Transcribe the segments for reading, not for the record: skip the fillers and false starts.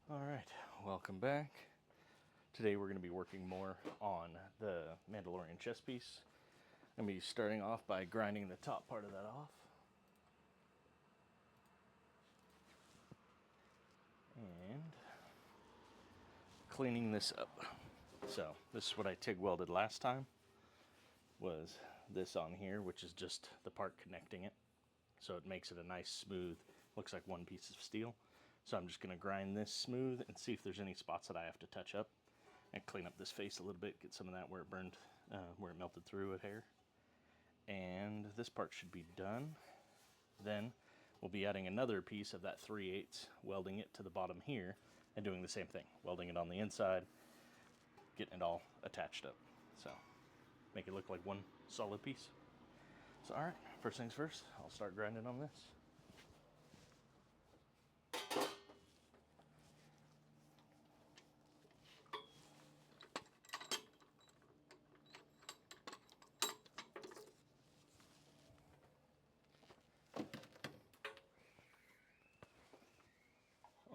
Alright, welcome back. Today we're going to be working more on the Mandalorian chest piece. I'm going to be starting off by grinding the top part of that off. And cleaning this up. So, this is what I TIG welded last time. Was this on here, which is just the part connecting it. So it makes it a nice smooth, looks like one piece of steel. So I'm just going to grind this smooth and see if there's any spots that I have to touch up. And clean up this face a little bit, get some of that where it burned, where it melted through with hair. And this part should be done. Then we'll be adding another piece of that 3/8, welding it to the bottom here, and doing the same thing, welding it on the inside, getting it all attached up. So make it look like one solid piece. So alright, first things first, I'll start grinding on this.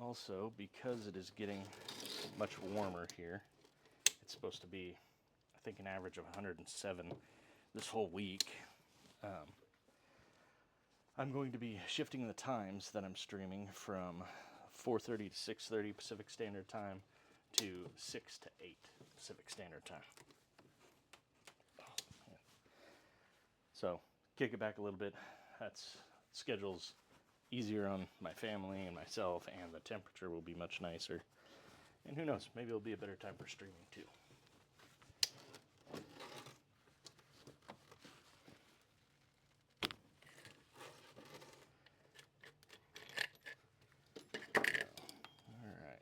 Also, because it is getting much warmer here, it's supposed to be, I think, an average of 107 this whole week. I'm going to be shifting the times that I'm streaming from 4:30 to 6:30 Pacific Standard Time to 6 to 8 Pacific Standard Time. So, kick it back a little bit. That's schedule's easier on my family and myself, and the temperature will be much nicer. And who knows, maybe it'll be a better time for streaming too. Alright.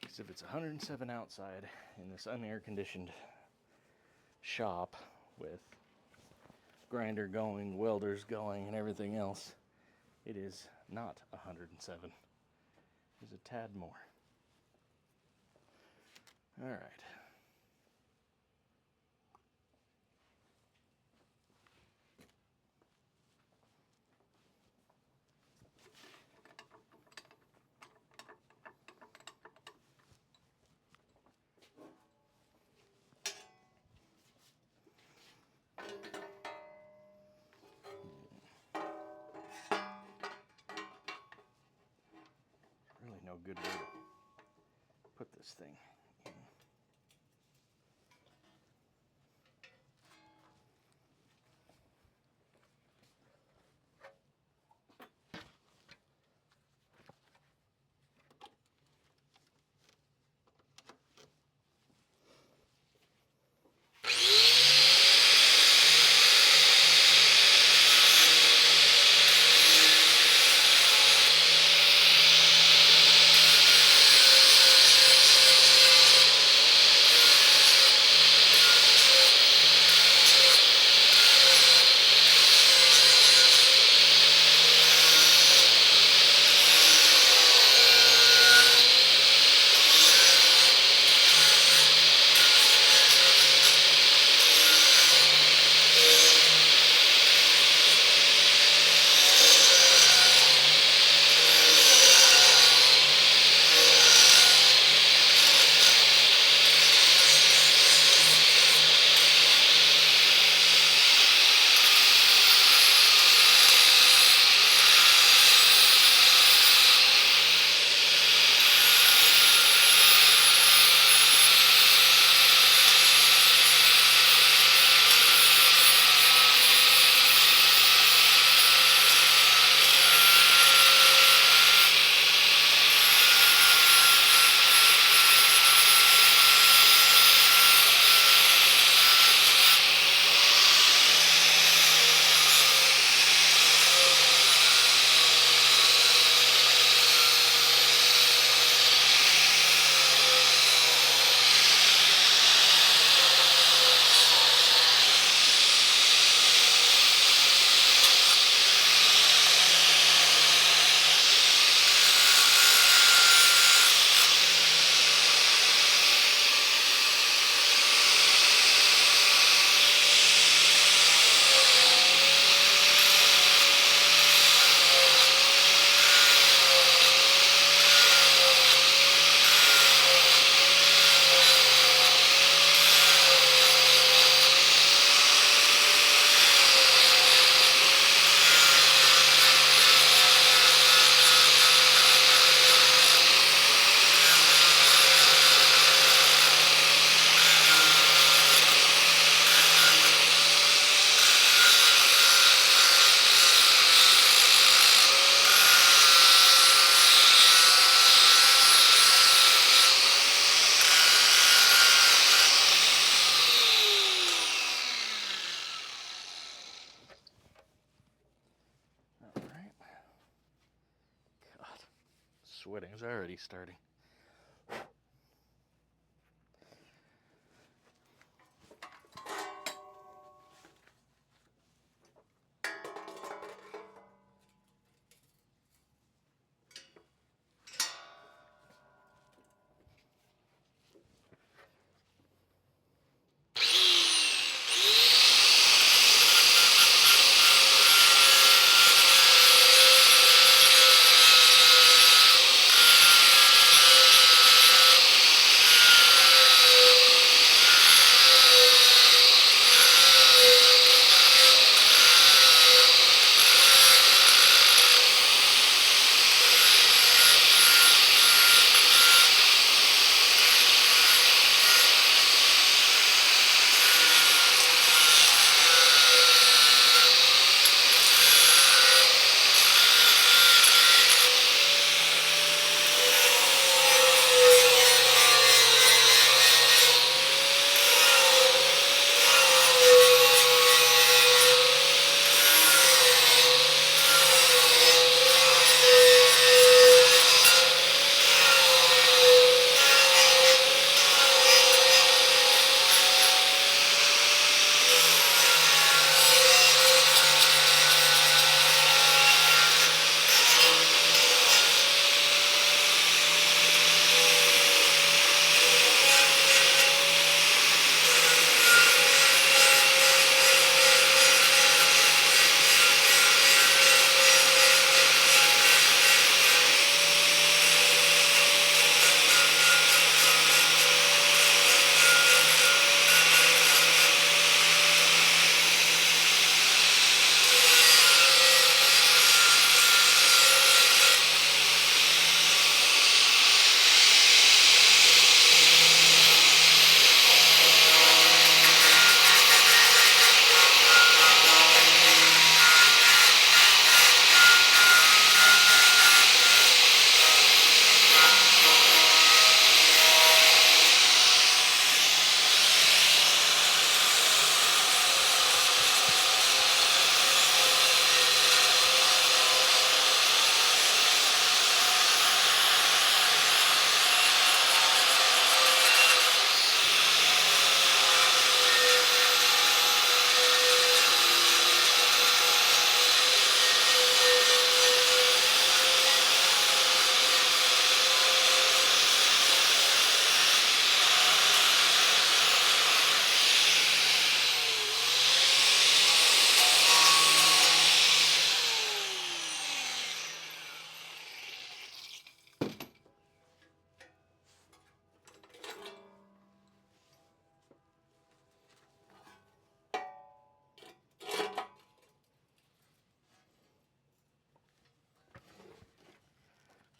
Because if it's 107 outside in this unair conditioned shop with grinder going, welders going, and everything else, it is not 107. It's a tad more. Alright. Really no good way to put this thing in. sweating. It's already starting.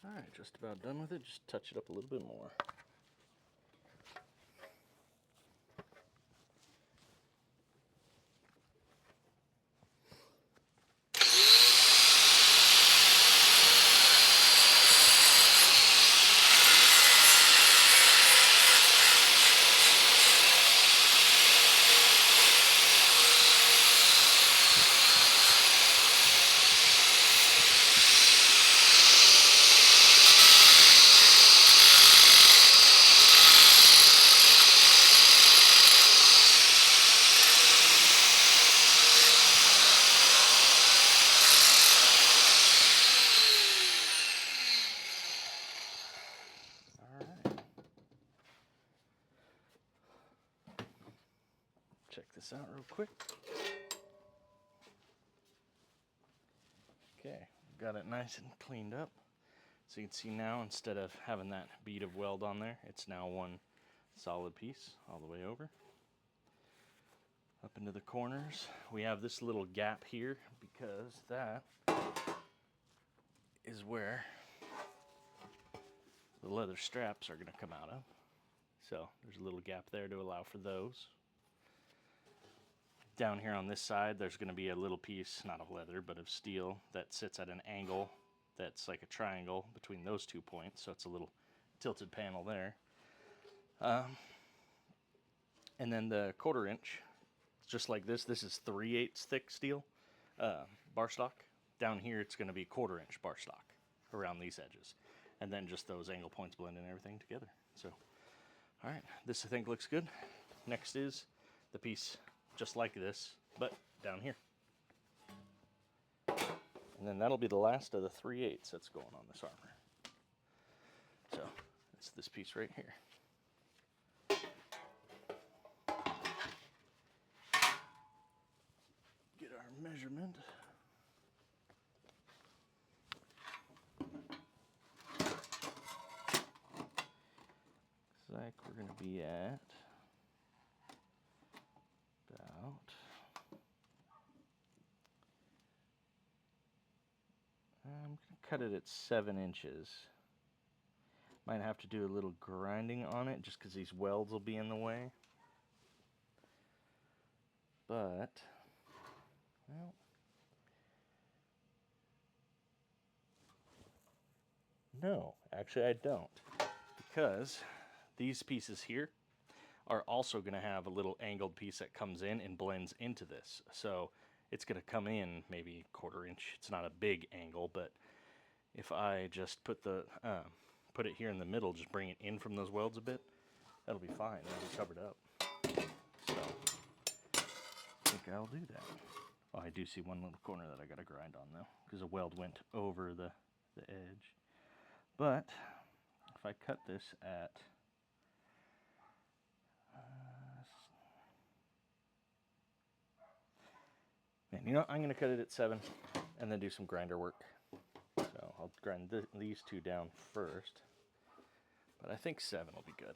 Alright, just about done with it. Just touch it up a little bit more. Check this out real quick. Okay, got it nice and cleaned up. So you can see now, instead of having that bead of weld on there, it's now one solid piece all the way over. Up into the corners, we have this little gap here because that is where the leather straps are going to come out of. So there's a little gap there to allow for those. Down here on this side, there's going to be a little piece, not of leather, but of steel that sits at an angle that's like a triangle between those 2 points. So it's a little tilted panel there. And then the 1/4 inch, just like this. This is 3/8 thick steel bar stock. Down here, it's going to be 1/4 inch bar stock around these edges. and then just those angle points blending everything together. So, all right, this I think looks good. Next is the piece just like this, but down here. And then that'll be the last of the 3/8 that's going on this armor. So, it's this piece right here. Get our measurement. Looks like we're going to be at about I'm going to cut it at 7 inches. Might have to do a little grinding on it just because these welds will be in the way. But, well, no, actually I don't. Because these pieces here are also going to have a little angled piece that comes in and blends into this. So it's going to come in maybe 1/4 inch. It's not a big angle, but if I just put it here in the middle, just bring it in from those welds a bit, that'll be fine. It'll be covered up. So I think I'll do that. Oh, I do see one little corner that I got to grind on though, because a weld went over the edge. But if I cut this at man, you know, I'm going to cut it at 7 and then do some grinder work. So I'll grind these two down first, but I think 7 will be good.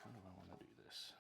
How do I want to do this?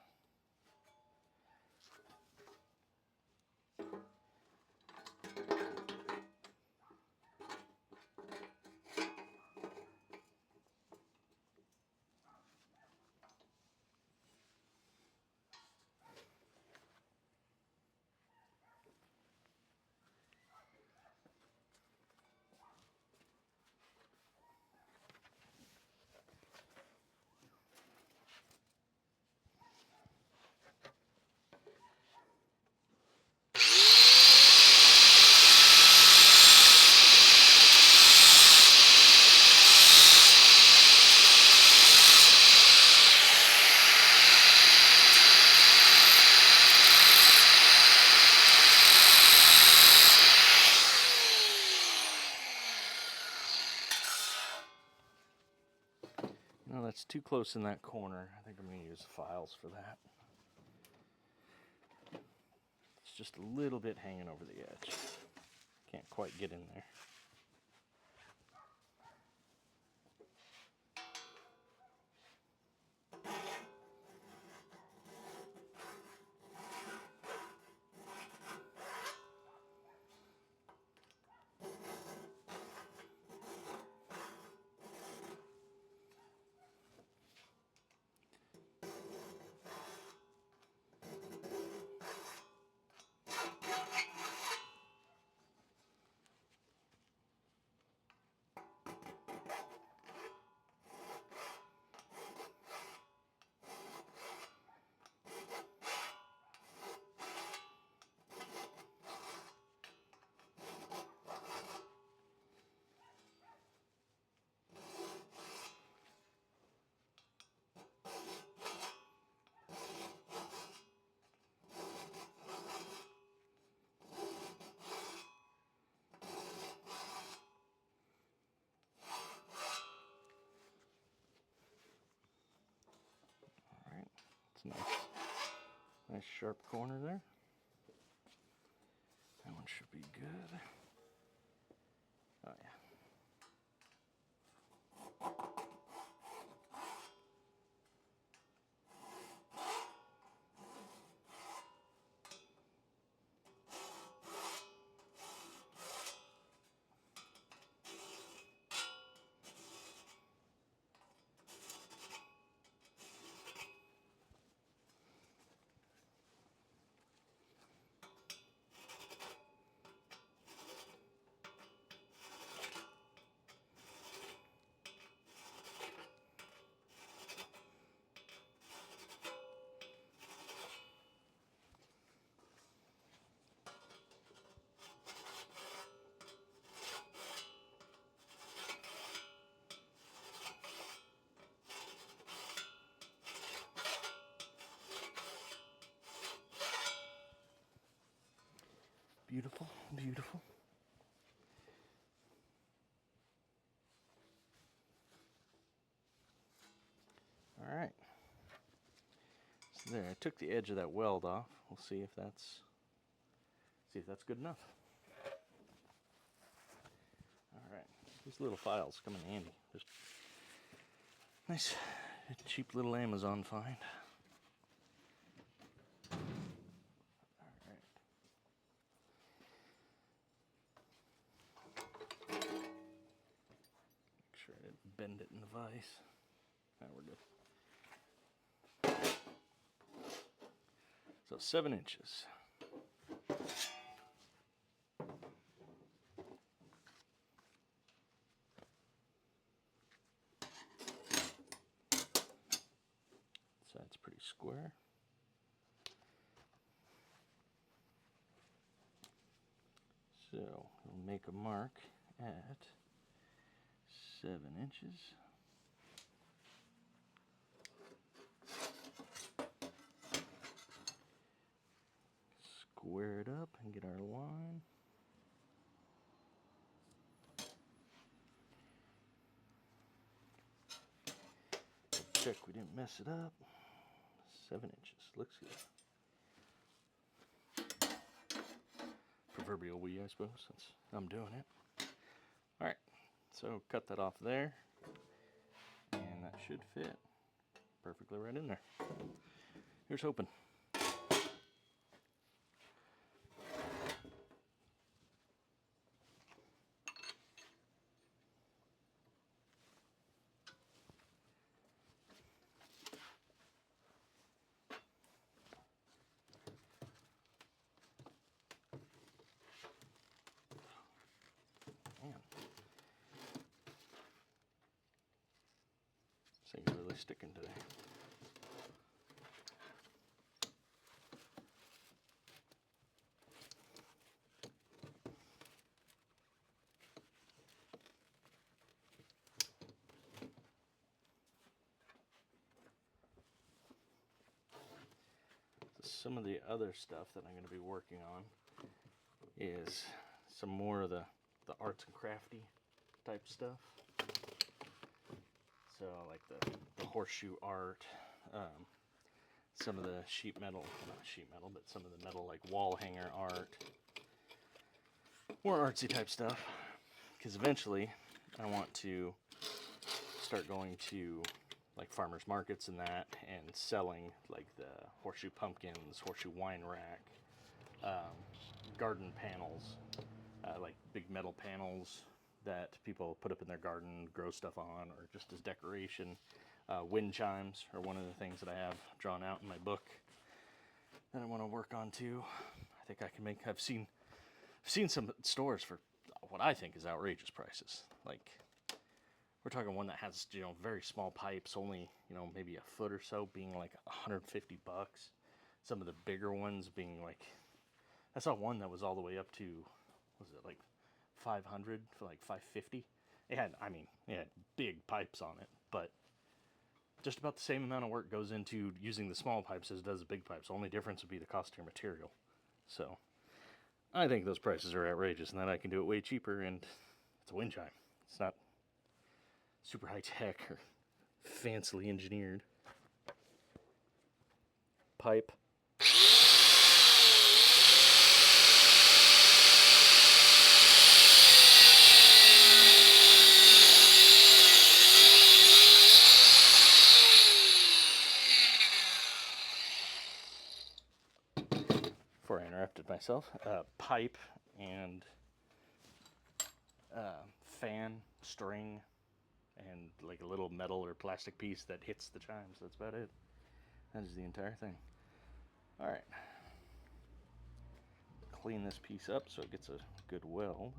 No, that's too close in that corner. I think I'm going to use files for that. It's just a little bit hanging over the edge. Can't quite get in there. Nice. Nice sharp corner there. That one should be good. Oh yeah. Beautiful, beautiful. All right. So there, I took the edge of that weld off. We'll see if that's good enough. All right. These little files come in handy. Just nice, cheap little Amazon find. Sure I didn't bend it in the vise. Now we're good. So 7 inches. Side's pretty square. So we'll make a mark at 7 inches. Square it up and get our line. Check we didn't mess it up. 7 inches, looks good. Proverbial we, I suppose, since I'm doing it. All right, so cut that off there, and that should fit perfectly right in there. Here's hoping. Man, this thing's really sticking today. Some of the other stuff that I'm going to be working on is some more of the arts and crafty type stuff. So like the horseshoe art, some of the sheet metal, not sheet metal, but some of the metal like wall hanger art, more artsy type stuff. Because eventually I want to start going to like farmers markets and that, and selling like the horseshoe pumpkins, horseshoe wine rack, garden panels, like big metal panels that people put up in their garden, grow stuff on, or just as decoration. Wind chimes are one of the things that I have drawn out in my book that I want to work on too. I think I can make. I've seen some stores for what I think is outrageous prices. Like, we're talking one that has, very small pipes, only, maybe a foot or so, being like $150. Some of the bigger ones being like, I saw one that was all the way up to, was it like 500 for like 550? It had big pipes on it, but just about the same amount of work goes into using the small pipes as does the big pipes. The only difference would be the cost of your material. So I think those prices are outrageous, and that I can do it way cheaper, and it's a wind chime. It's not super high tech or fancily engineered. Pipe. Before I interrupted myself, pipe and fan, string, and like a little metal or plastic piece that hits the chimes. That's about it. That is the entire thing. All right. Clean this piece up so it gets a good weld.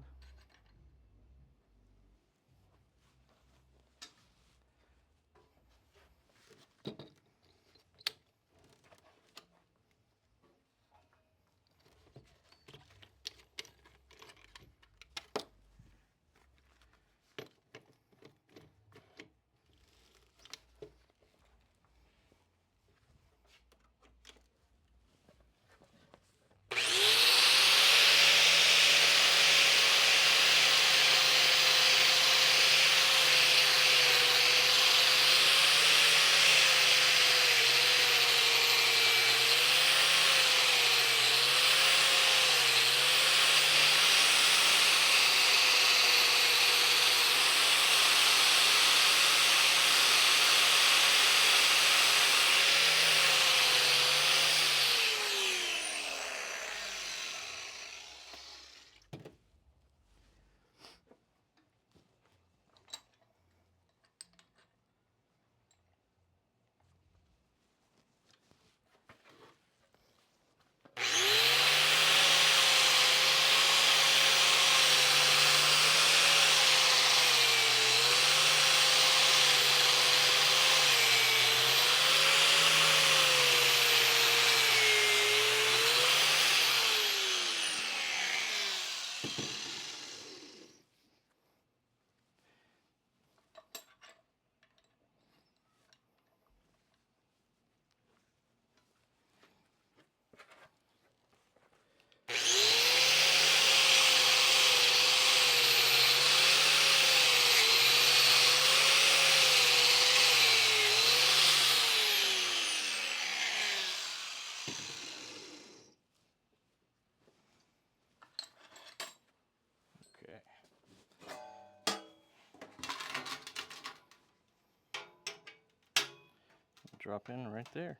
drop in right there.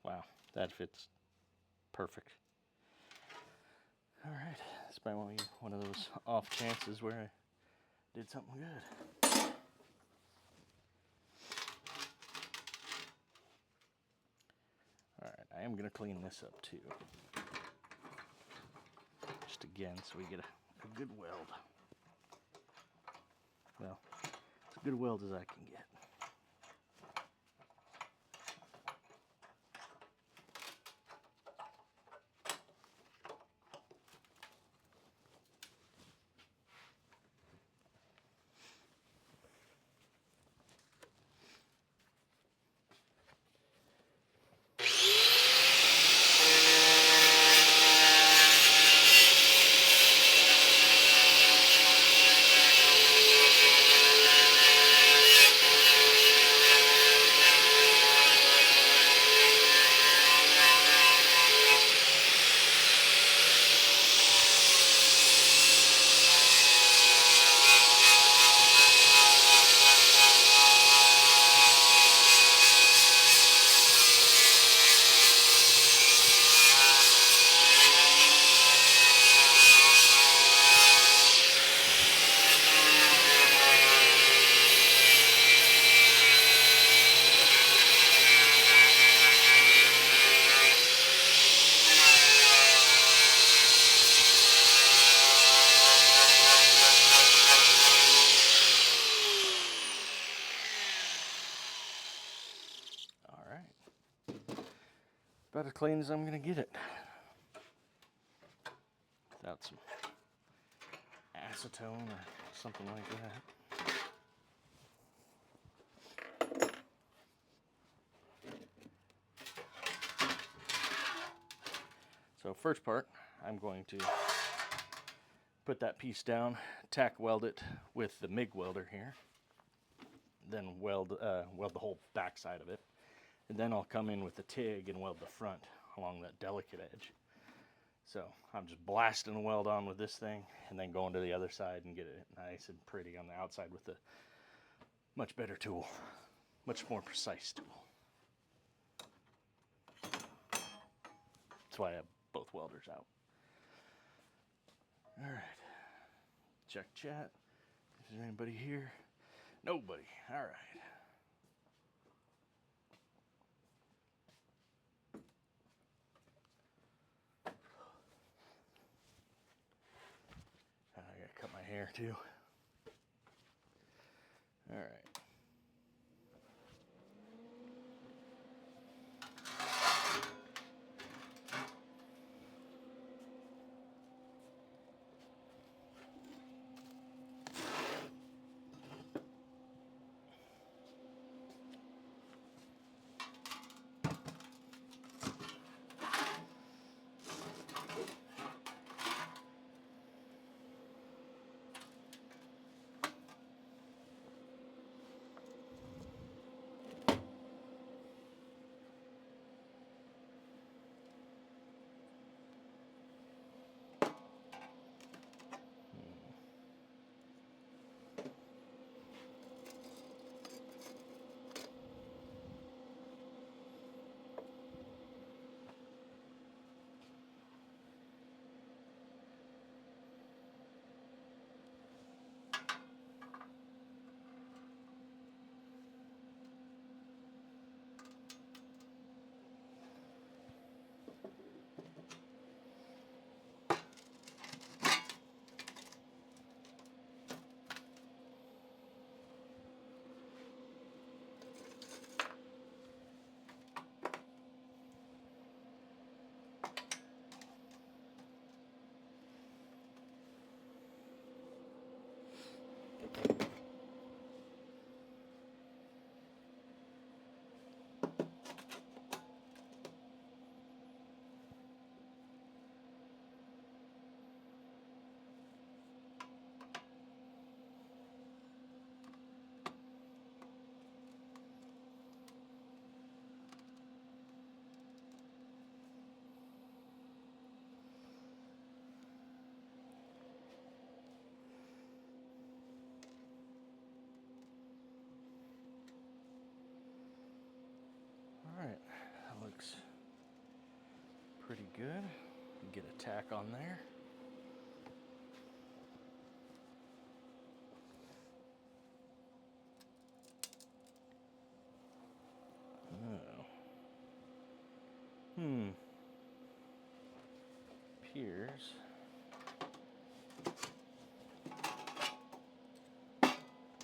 Wow, that fits perfect. All right, this might be one of those off chances where I did something good. All right, I am gonna clean this up too. Just again, so we get a good weld. Well, as good a weld as I can get. About as clean as I'm gonna get it. Without some acetone or something like that. So first part, I'm going to put that piece down, tack weld it with the MIG welder here, then weld the whole back side of it. And then I'll come in with the TIG and weld the front along that delicate edge. So I'm just blasting the weld on with this thing and then going to the other side and get it nice and pretty on the outside with the much better tool, much more precise tool. That's why I have both welders out. All right, check chat. Is there anybody here? Nobody. All right. I gotta cut my hair too. All right. looks pretty good. Get a tack on there. Oh. Appears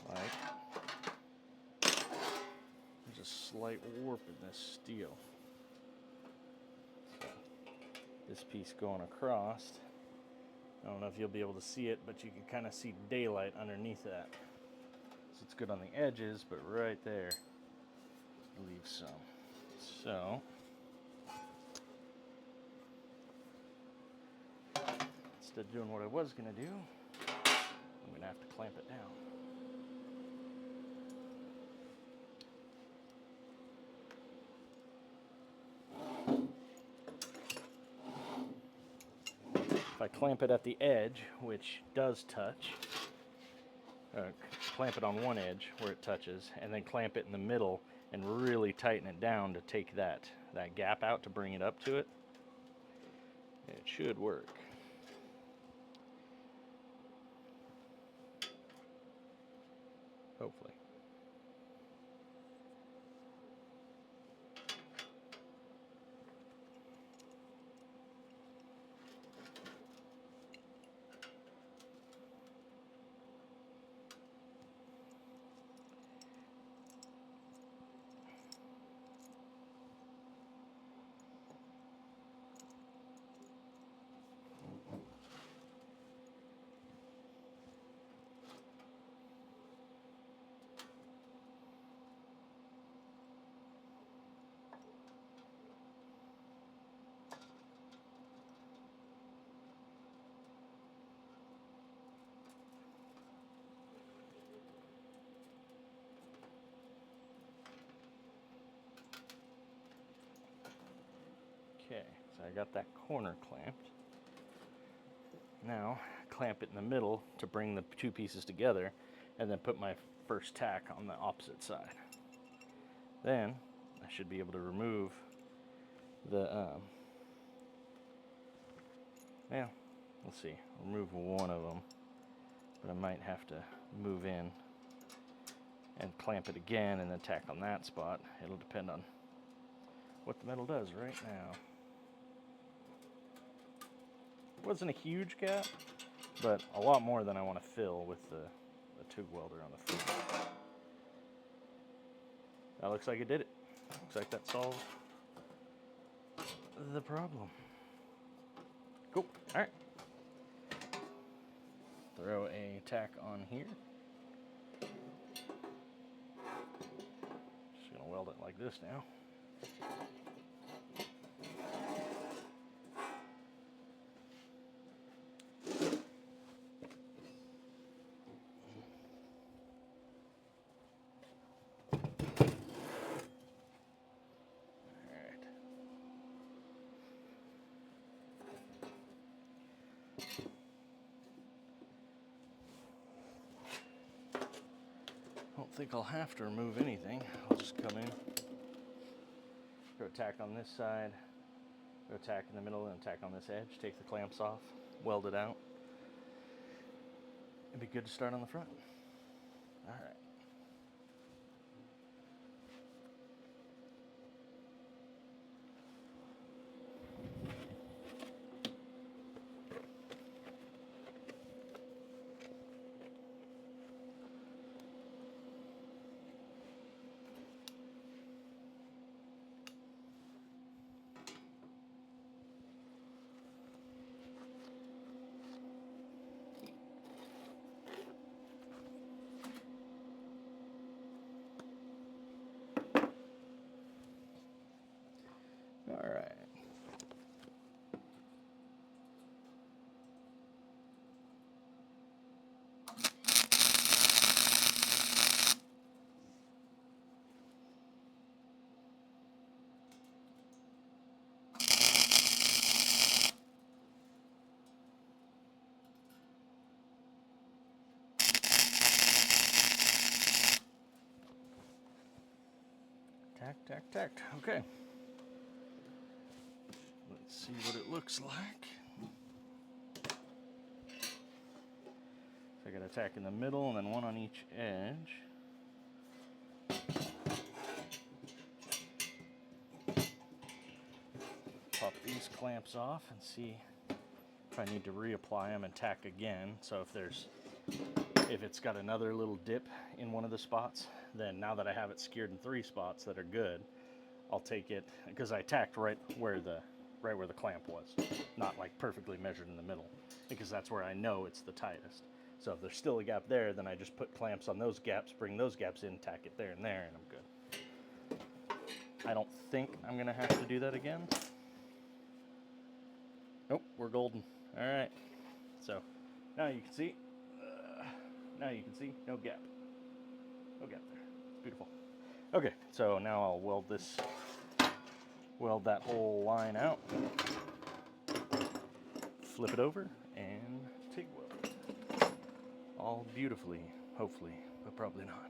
like there's a slight warp in this steel. So this piece going across, I don't know if you'll be able to see it, but you can kind of see daylight underneath that. So it's good on the edges, but right there leaves some. So instead of doing what I was going to do, I'm going to have to clamp it down. If I clamp it at the edge, which does touch, clamp it on one edge where it touches, and then clamp it in the middle and really tighten it down to take that gap out to bring it up to it, it should work. Hopefully. Okay, so I got that corner clamped. Now, clamp it in the middle to bring the two pieces together, and then put my first tack on the opposite side. Then, I should be able to remove the, well, let's see, remove one of them, but I might have to move in and clamp it again and then tack on that spot. It'll depend on what the metal does right now. Wasn't a huge gap, but a lot more than I want to fill with the TIG welder on the front. That looks like it did it. Looks like that solved the problem. Cool. All right. Throw a tack on here. Just gonna weld it like this now. I don't think I'll have to remove anything. I'll just come in, throw a tack on this side, throw a tack in the middle, and a tack on this edge, take the clamps off, weld it out. It'd be good to start on the front. All right. All right. Tack, tack, tack. Okay. see what it looks like. So I got a tack in the middle and then one on each edge. Pop these clamps off and see if I need to reapply them and tack again. So if it's got another little dip in one of the spots, then now that I have it skewered in 3 spots that are good, I'll take it, because I tacked right where the clamp was, not like perfectly measured in the middle, because that's where I know it's the tightest. So if there's still a gap there, then I just put clamps on those gaps, bring those gaps in, tack it there, and I'm good. I don't think I'm gonna have to do that again. Nope, we're golden. All right, so now you can see, no gap. No gap there. It's beautiful. Okay, so now I'll weld that whole line out, flip it over, and TIG weld. All beautifully, hopefully, but probably not.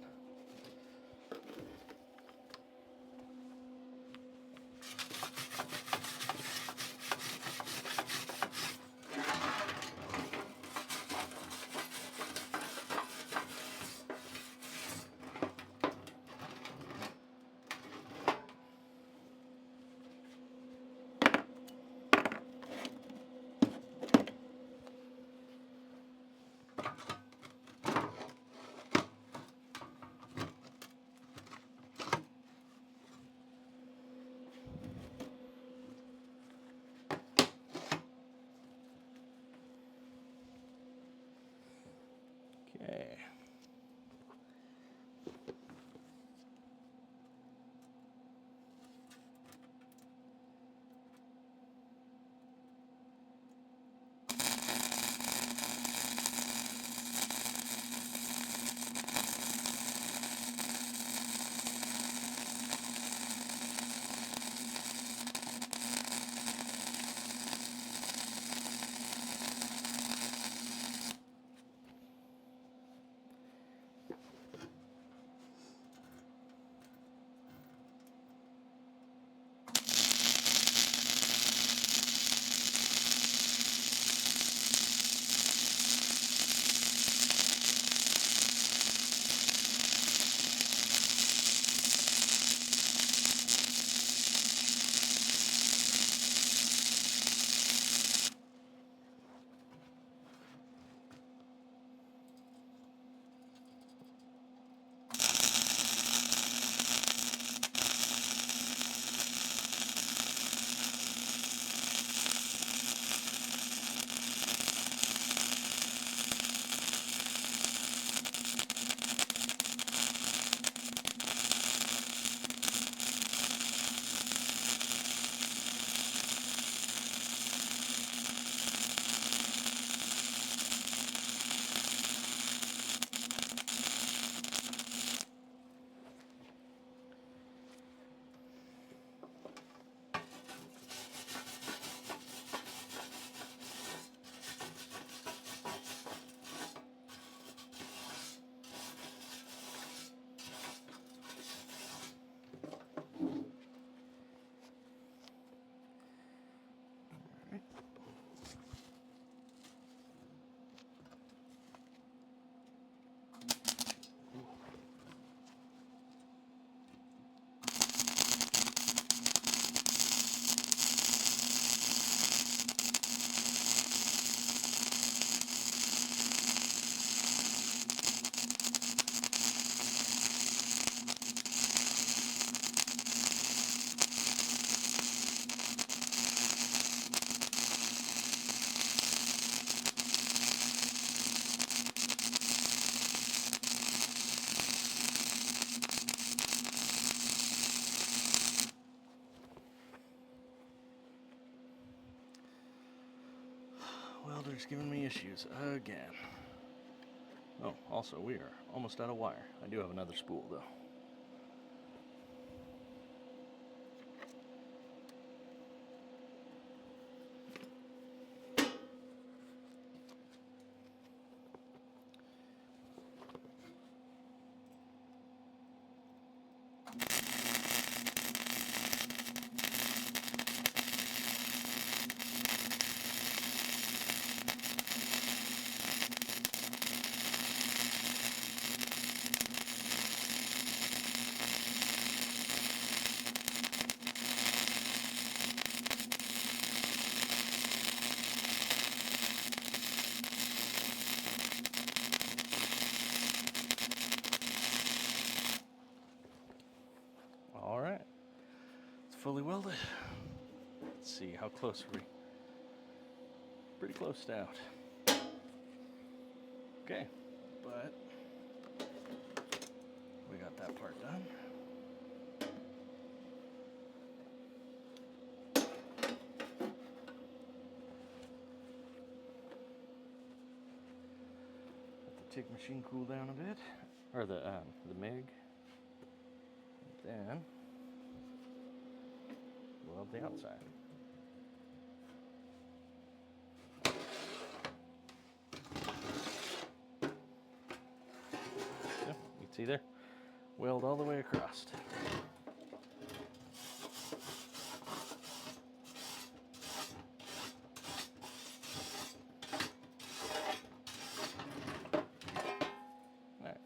Okay. Welder's giving me issues again. Oh, also we are almost out of wire. I do have another spool though. fully welded. Let's see, how close are we? Pretty close to out. Okay, but we got that part done. Let the TIG machine cool down a bit, or the MIG. Then weld the outside. So, you can see there, weld all the way across. Alright.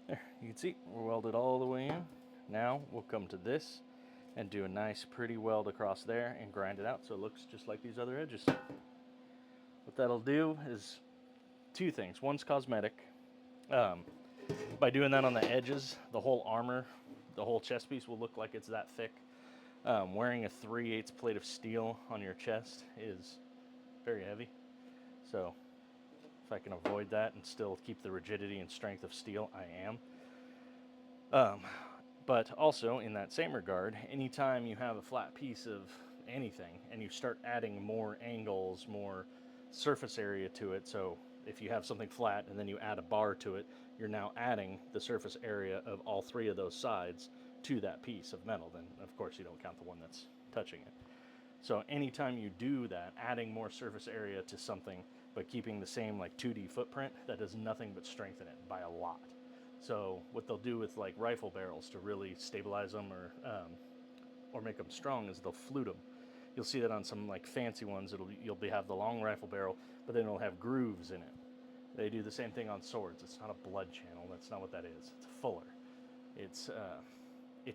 There, you can see we're welded all the way in. Now we'll come to this and do a nice pretty weld across there and grind it out so it looks just like these other edges. What that'll do is two things. One's cosmetic. By doing that on the edges, the whole armor, the whole chest piece will look like it's that thick. Wearing a 3/8 plate of steel on your chest is very heavy. So if I can avoid that and still keep the rigidity and strength of steel, I am. But also in that same regard, anytime you have a flat piece of anything and you start adding more angles, more surface area to it, so if you have something flat and then you add a bar to it, you're now adding the surface area of all three of those sides to that piece of metal. Then of course you don't count the one that's touching it. So anytime you do that, adding more surface area to something but keeping the same like 2D footprint, that does nothing but strengthen it by a lot. So what they'll do with like rifle barrels to really stabilize them or make them strong is they'll flute them. You'll see that on some like fancy ones. You'll have the long rifle barrel, but then it'll have grooves in it. They do the same thing on swords. It's not a blood channel. That's not what that is. It's a fuller. It's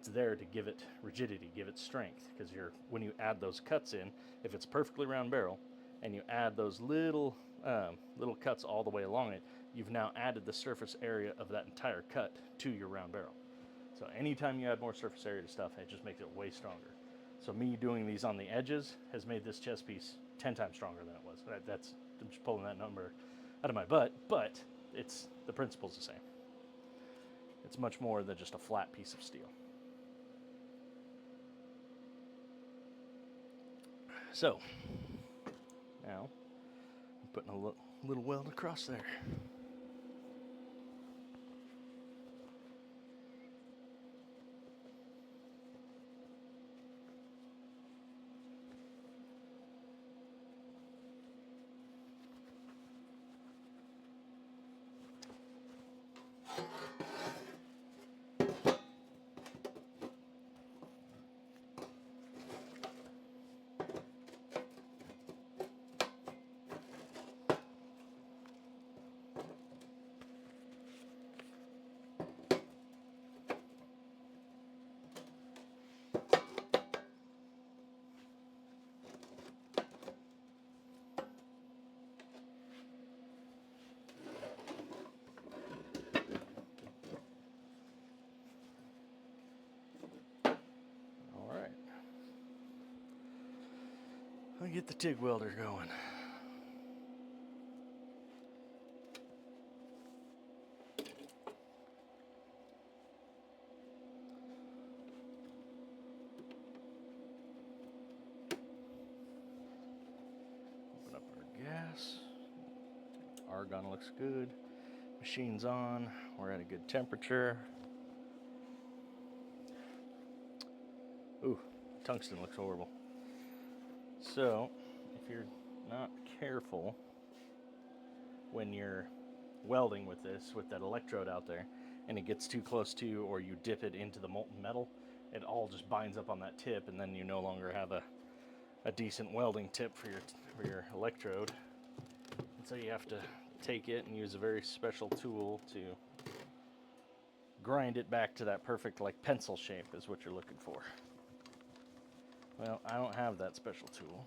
there to give it rigidity, give it strength. Because when you add those cuts in, if it's perfectly round barrel, and you add those little cuts all the way along it, you've now added the surface area of that entire cut to your round barrel. So anytime you add more surface area to stuff, it just makes it way stronger. So me doing these on the edges has made this chest piece 10 times stronger than it was. I'm just pulling that number out of my butt, but the principle's the same. It's much more than just a flat piece of steel. So now I'm putting a little weld across there. I'll get the TIG welder going. Open up our gas. Argon looks good. Machine's on. We're at a good temperature. Ooh, tungsten looks horrible. So, if you're not careful when you're welding with this, with that electrode out there, and it gets too close to you, or you dip it into the molten metal, it all just binds up on that tip, and then you no longer have a decent welding tip for your electrode. And so you have to take it and use a very special tool to grind it back to that perfect like pencil shape is what you're looking for. Well, I don't have that special tool,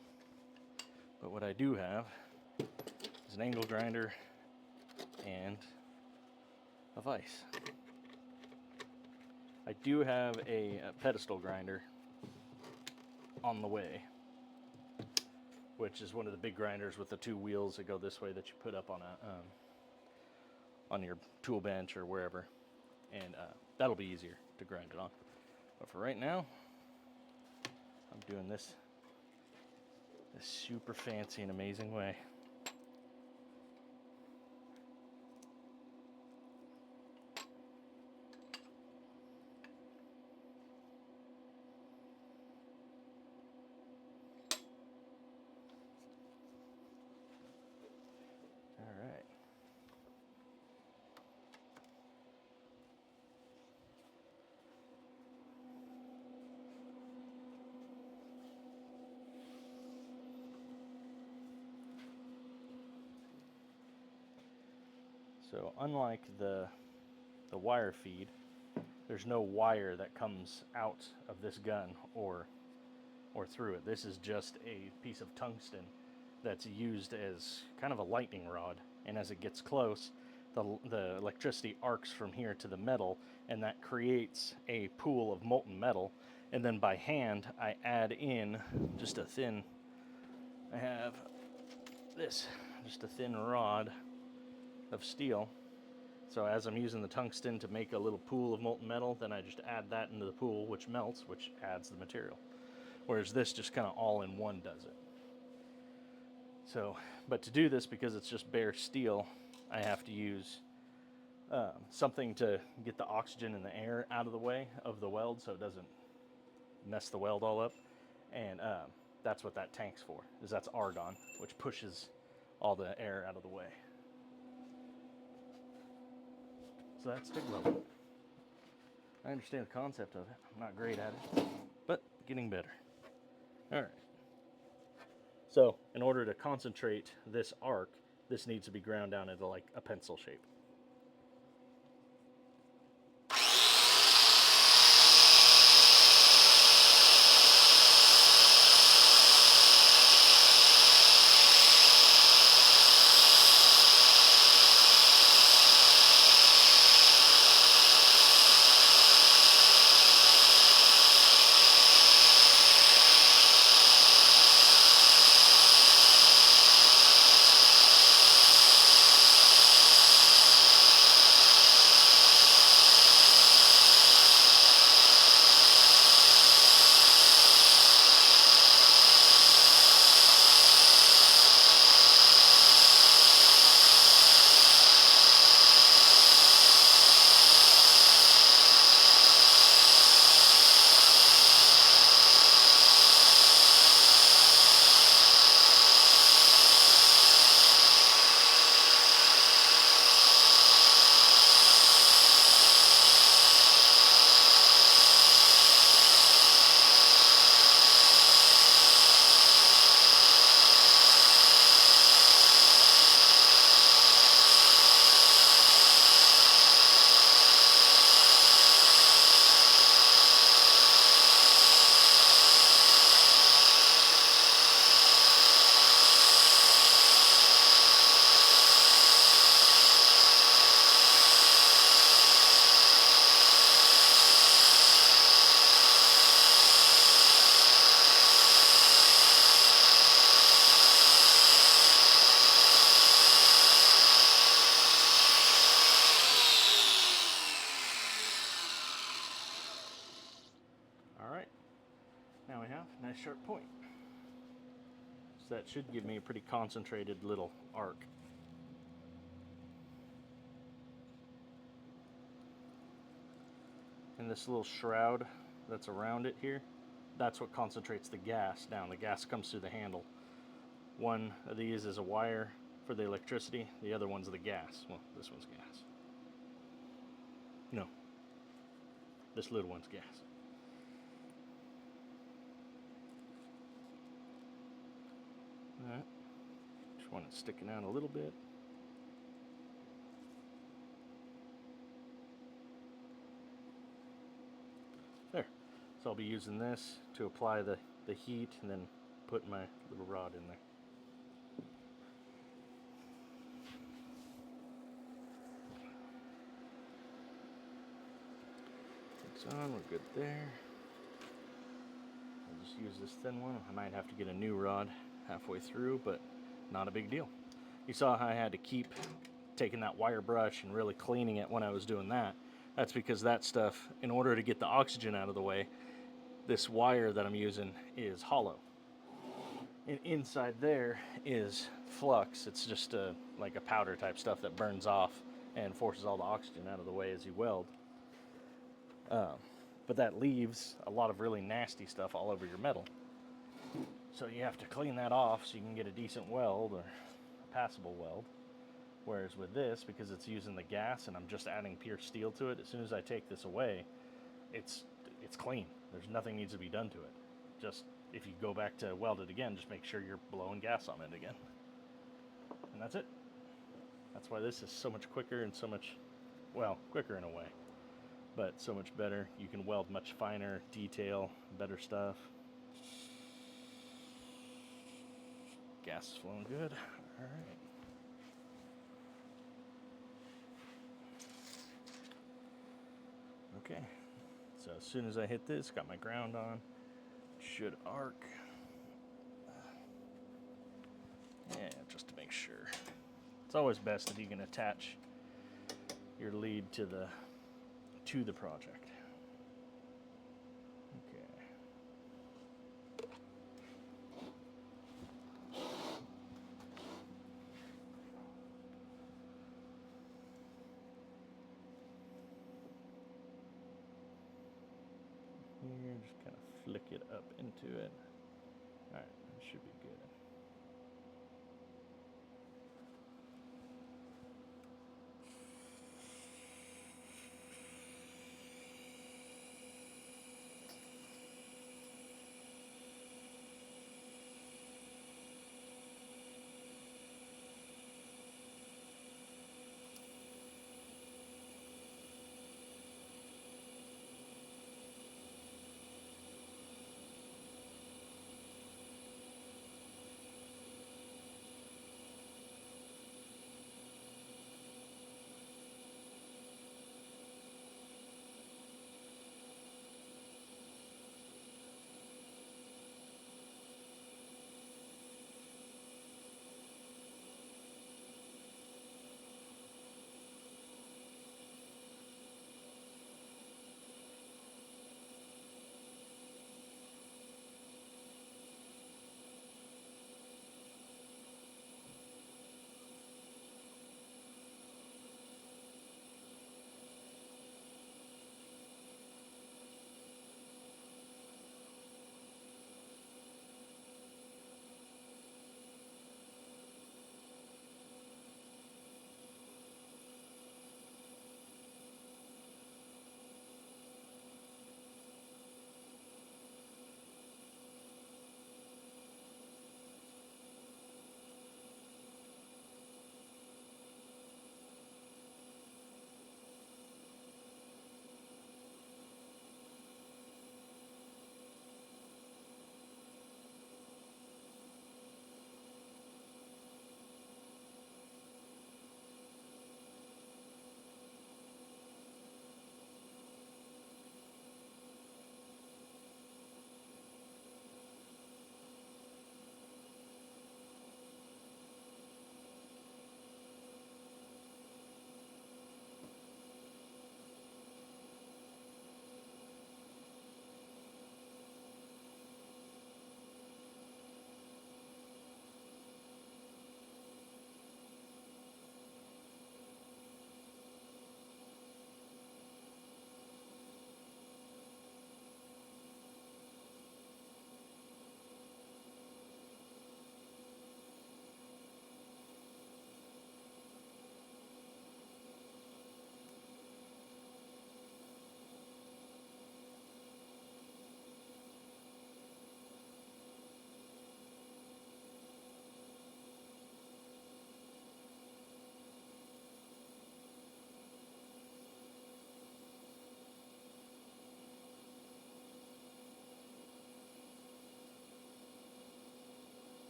but what I do have is an angle grinder and a vise. I do have a pedestal grinder on the way, which is one of the big grinders with the two wheels that go this way that you put up on your tool bench or wherever, and that'll be easier to grind it on. But for right now, I'm doing this super fancy and amazing way. All right. So unlike the wire feed, there's no wire that comes out of this gun or through it. This is just a piece of tungsten that's used as kind of a lightning rod, and as it gets close, the electricity arcs from here to the metal, and that creates a pool of molten metal. And then by hand I add in just a thin, I have this, just a thin rod of steel. So as I'm using the tungsten to make a little pool of molten metal, then I just add that into the pool, which melts, which adds the material. Whereas this just kind of all in one does it. So, but to do this, because it's just bare steel, I have to use something to get the oxygen and the air out of the way of the weld so it doesn't mess the weld all up. And that's what that tank's for, is that's argon, which pushes all the air out of the way. So that's TIG welding. I understand the concept of it. I'm not great at it, but getting better. All right. So in order to concentrate this arc, this needs to be ground down into like a pencil shape. Now we have a nice sharp point. So that should give me a pretty concentrated little arc. And this little shroud that's around it here, that's what concentrates the gas down. The gas comes through the handle. One of these is a wire for the electricity, the other one's the gas. Well, this one's gas. No, this little one's gas. Alright, just want it sticking out a little bit. There. So I'll be using this to apply the heat and then put my little rod in there. It's on, we're good there. I'll just use this thin one. I might have to get a new rod halfway through, but not a big deal. You saw how I had to keep taking that wire brush and really cleaning it when I was doing that. That's because that stuff, in order to get the oxygen out of the way, this wire that I'm using is hollow. And inside there is flux. It's just like a powder type stuff that burns off and forces all the oxygen out of the way as you weld. But that leaves a lot of really nasty stuff all over your metal. So you have to clean that off so you can get a decent weld or a passable weld. Whereas with this, because it's using the gas and I'm just adding pure steel to it, as soon as I take this away, it's clean. There's nothing needs to be done to it. Just if you go back to weld it again, just make sure you're blowing gas on it again. And that's it. That's why this is so much quicker and so much, well, quicker in a way, but so much better. You can weld much finer detail, better stuff. Gas is flowing good. All right. Okay, so as soon as I hit this, got my ground on, should arc. Yeah, just to make sure. It's always best if you can attach your lead to the project. Okay. Here, just kind of flick it up into it. All right, that should be good.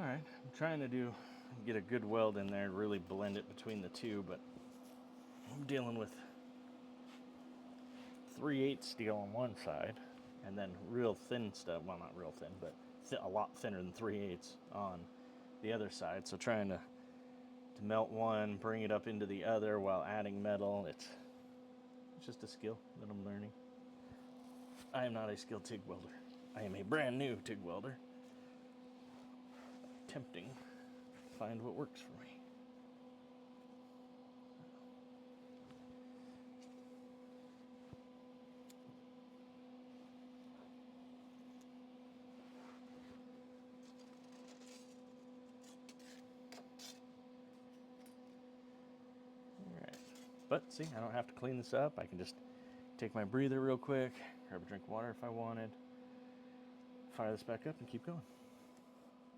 All right, I'm trying to get a good weld in there, really blend it between the two, but I'm dealing with 3/8 steel on one side, and then real thin stuff. Well, not real thin, but a lot thinner than 3/8 on the other side. So trying to melt one, bring it up into the other while adding metal. It's just a skill that I'm learning. I am not a skilled TIG welder. I am a brand new TIG welder. Attempting to find what works for me. Alright. But see, I don't have to clean this up. I can just take my breather real quick, grab a drink of water if I wanted, fire this back up and keep going.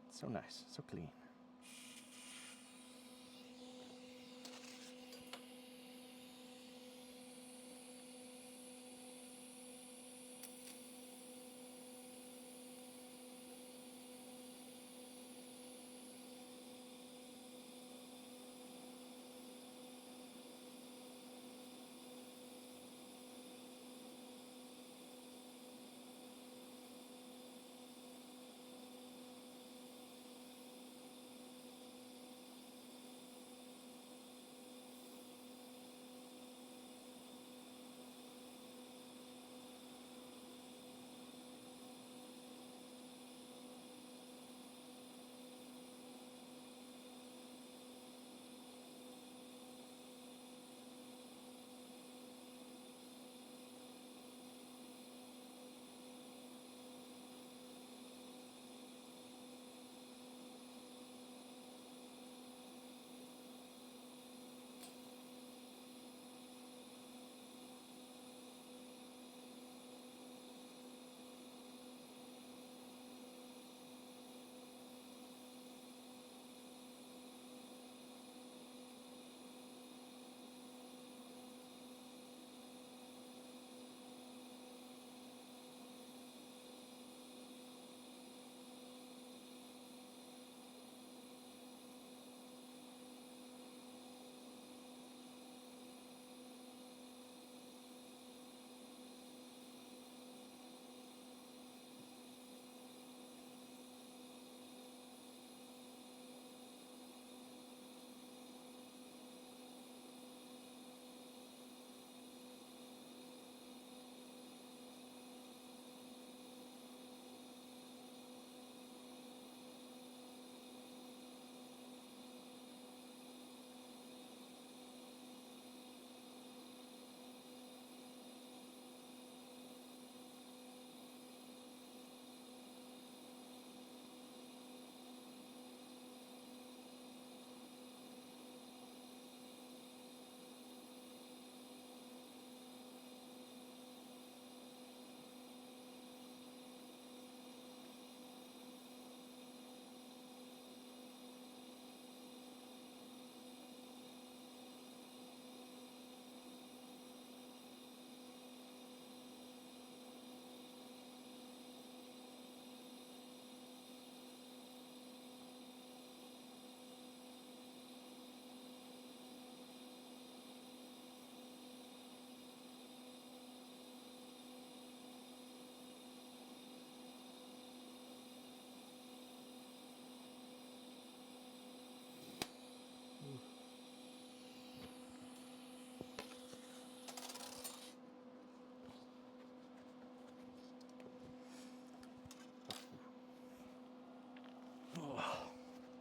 It's so nice, so clean.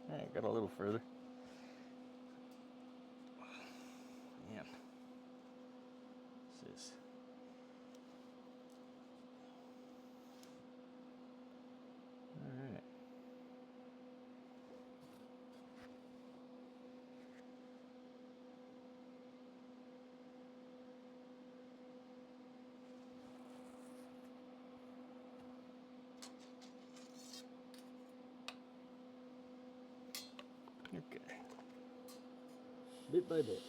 Alright, got a little further. Man. This is... Alright. Okay. Bit by bit.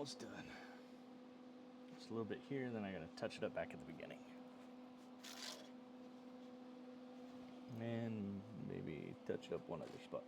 almost done. Just a little bit here, then I gotta touch it up back at the beginning. And maybe touch up one other spot.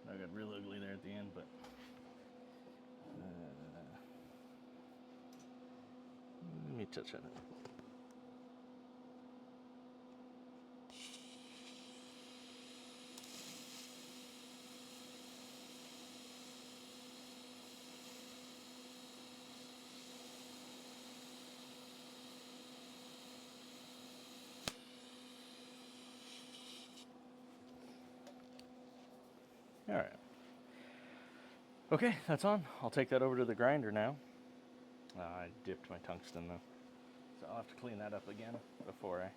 That got real ugly there at the end, but let me touch on it. All right. Okay, that's on. I'll take that over to the grinder now. I dipped my tungsten though, so I'll have to clean that up again before I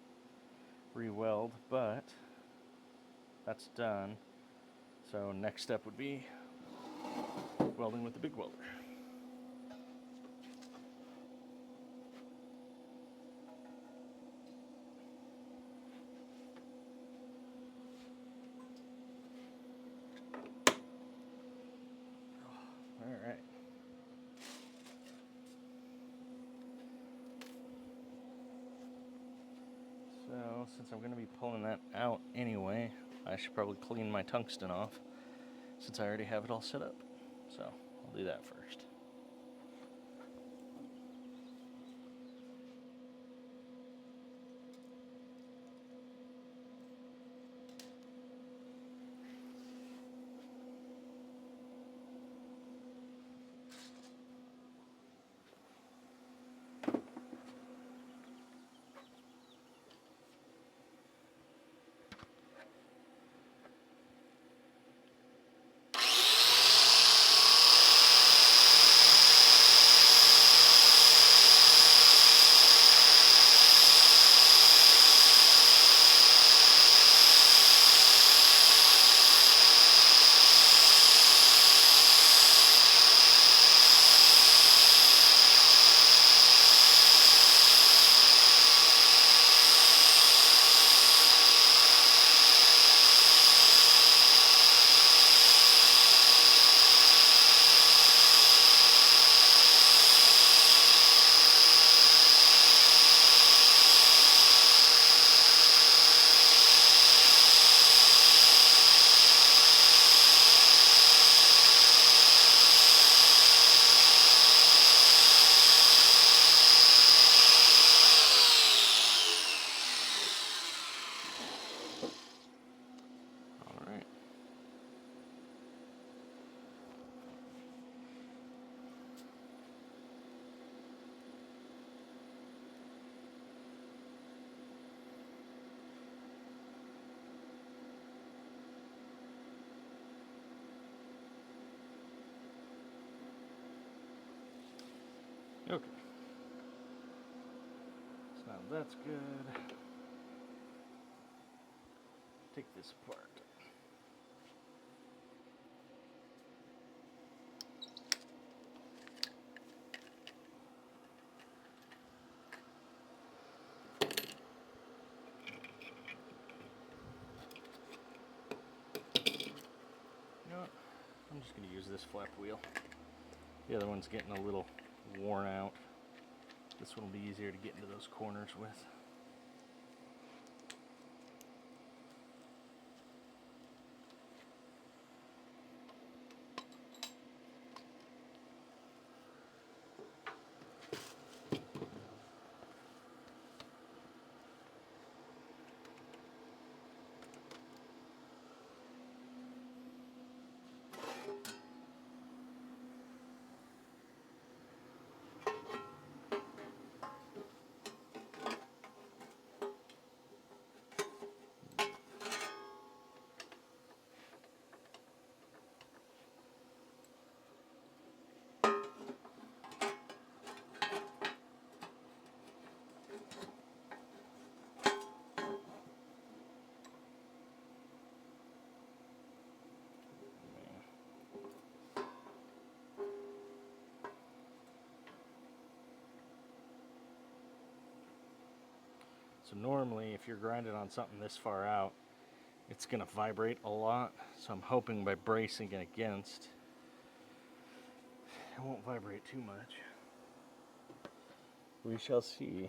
re-weld, but that's done. So next step would be welding with the big welder. All right. So since I'm going to be pulling that out anyway, I should probably clean my tungsten off since I already have it all set up. So I'll do that first. Okay. So now that's good. Take this apart. You know what? I'm just going to use this flap wheel. The other one's getting a little worn out. This one will be easier to get into those corners with. So normally if you're grinding on something this far out, it's going to vibrate a lot. So I'm hoping by bracing it against, it won't vibrate too much. We shall see.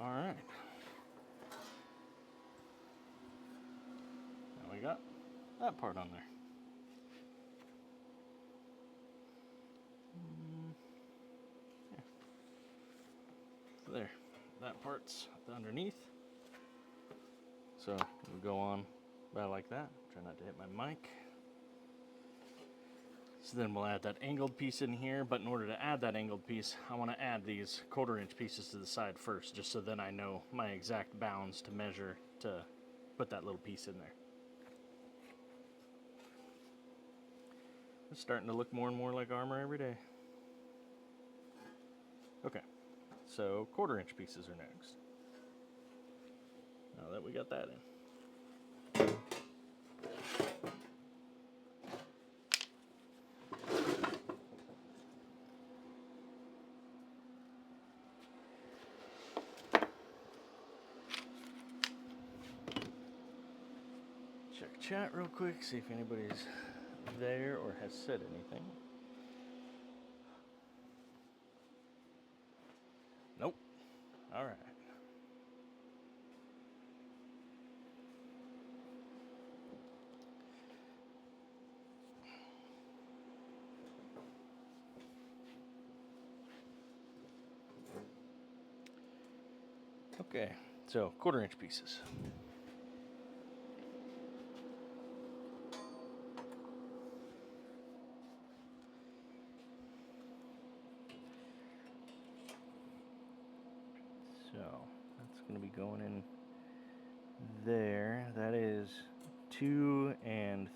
All right. Now we got that part on there. Yeah. So there, that part's underneath. So we'll go on about like that. Try not to hit my mic. So then we'll add that angled piece in here, but in order to add that angled piece, I want to add these 1/4 inch pieces to the side first, just so then I know my exact bounds to measure to put that little piece in there. It's starting to look more and more like armor every day. Okay, so 1/4 inch pieces are next. Now that we got that in. Check chat real quick, see if anybody's there or has said anything. Nope. All right. Okay, so 1/4 inch pieces. So that's going to be going in there. That is 2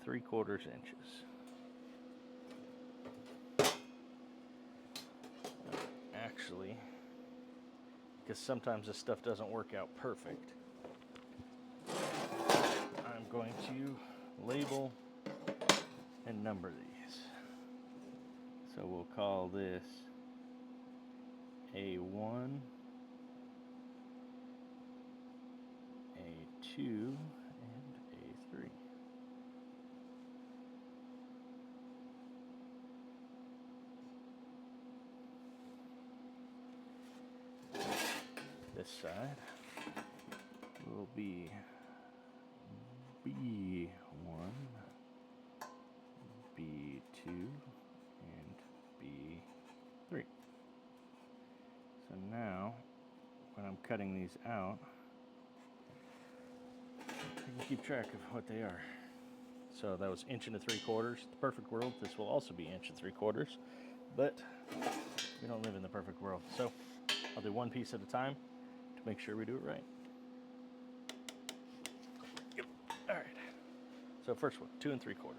3/4 inches. Actually, because sometimes this stuff doesn't work out perfect, I'm going to label and number these. So we'll call this A1, A2, and A3. This side will be B1, B2, and B3. So now, when I'm cutting these out, I can keep track of what they are. So that was 1 3/4. The perfect world, this will also be 1 3/4, but we don't live in the perfect world. So I'll do one piece at a time to make sure we do it right. Yep. All right. So first one, 2 3/4.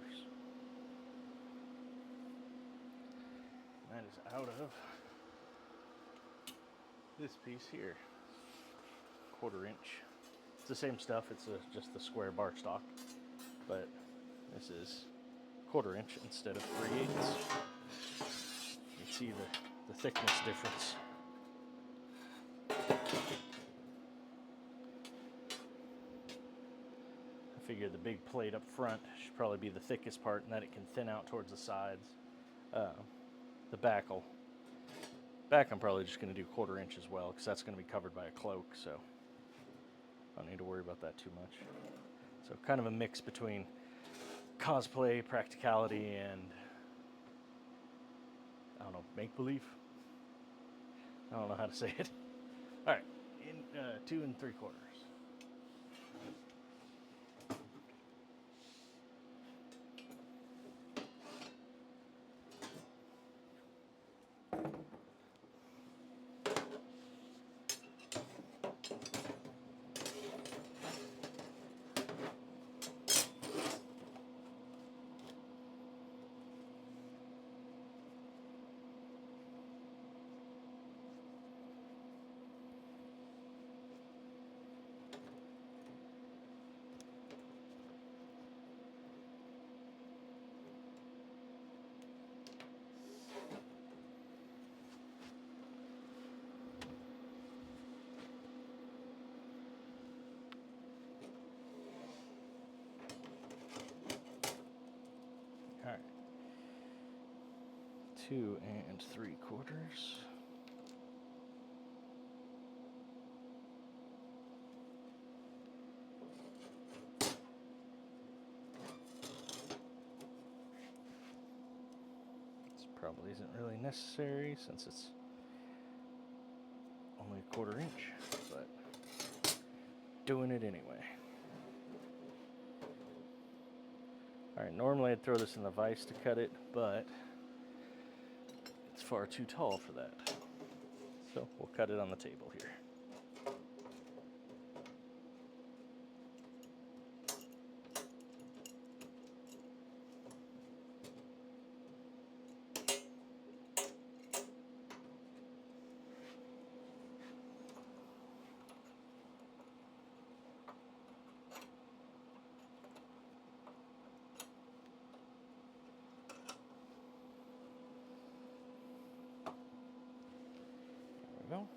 That is out of this piece here, 1/4 inch. It's the same stuff. It's just the square bar stock, but this is 1/4 inch instead of 3/8. You can see the thickness difference. I figure the big plate up front should probably be the thickest part, and that it can thin out towards the sides. The back I'm probably just going to do 1/4 inch as well, because that's going to be covered by a cloak, so I don't need to worry about that too much. So kind of a mix between cosplay, practicality, and I don't know, make-believe? I don't know how to say it. All right, in 2 3/4. All right, 2 3/4. probably isn't really necessary since it's only a 1/4 inch, but doing it anyway. Alright, normally I'd throw this in the vise to cut it, but it's far too tall for that. So we'll cut it on the table here. There we go.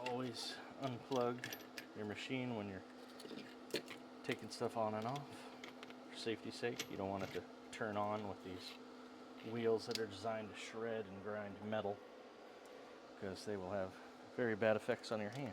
Always unplug your machine when you're taking stuff on and off. For safety's sake, you don't want it to turn on with these wheels that are designed to shred and grind metal, because they will have very bad effects on your hands.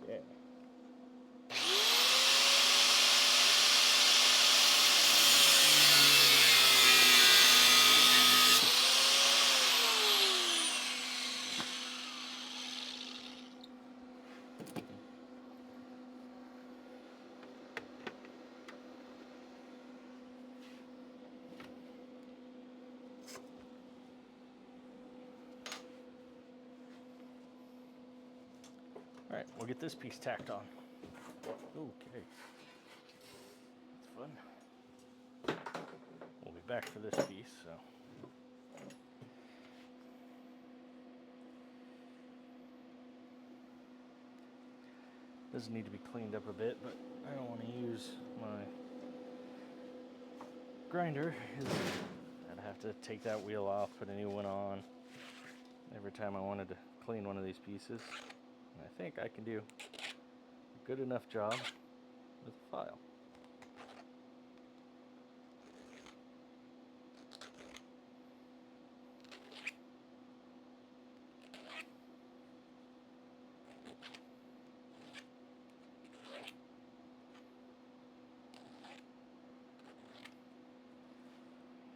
Okay. All right, we'll get this piece tacked on. Okay. That's fun. We'll be back for this piece, so. Does need to be cleaned up a bit, but I don't want to use my grinder. I'd have to take that wheel off, put a new one on every time I wanted to clean one of these pieces. And I think I can do a good enough job with a file.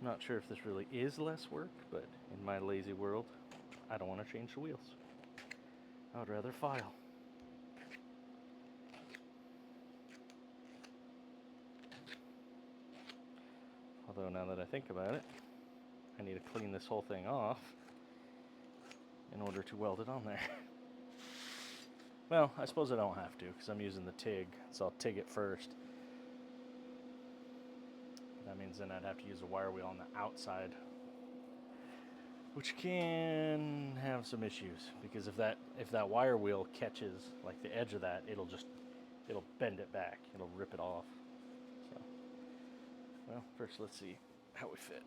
I'm not sure if this really is less work, but in my lazy world, I don't want to change the wheels. I would rather file. Although now that I think about it, I need to clean this whole thing off in order to weld it on there. Well, I suppose I don't have to because I'm using the TIG, so I'll TIG it first. That means then I'd have to use a wire wheel on the outside, which can have some issues because if that wire wheel catches like the edge of that, it'll bend it back. It'll rip it off. So, well, first let's see how we fit.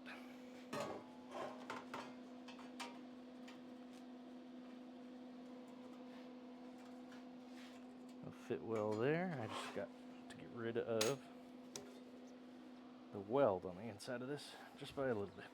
It'll fit well there. I just got to get rid of the weld on the inside of this just by a little bit.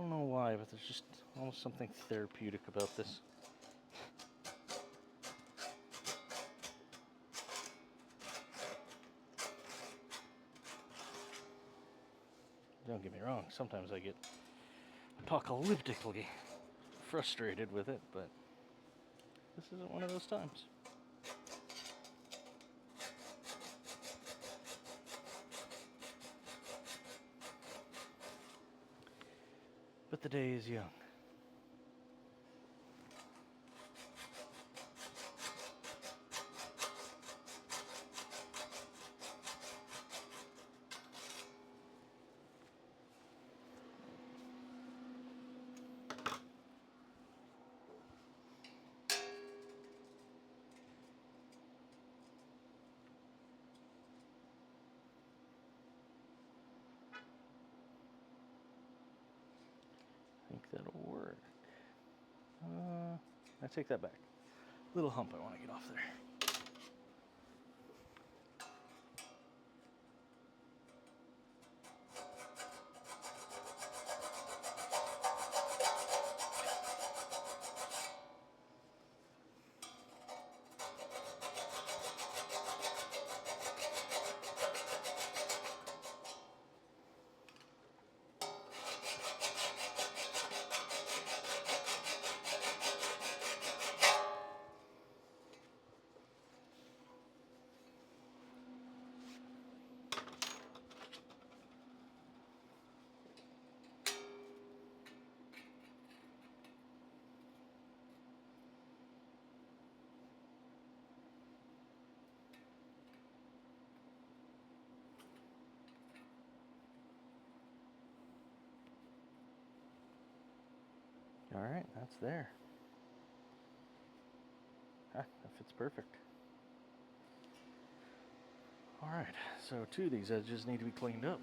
don't know why, but there's just almost something therapeutic about this. Don't get me wrong, sometimes I get apocalyptically frustrated with it, but this isn't one of those times. But the day is young. I think that'll work. I take that back. Little hump I want to get off there. All right, that's there. That fits perfect. All right, so two of these edges need to be cleaned up.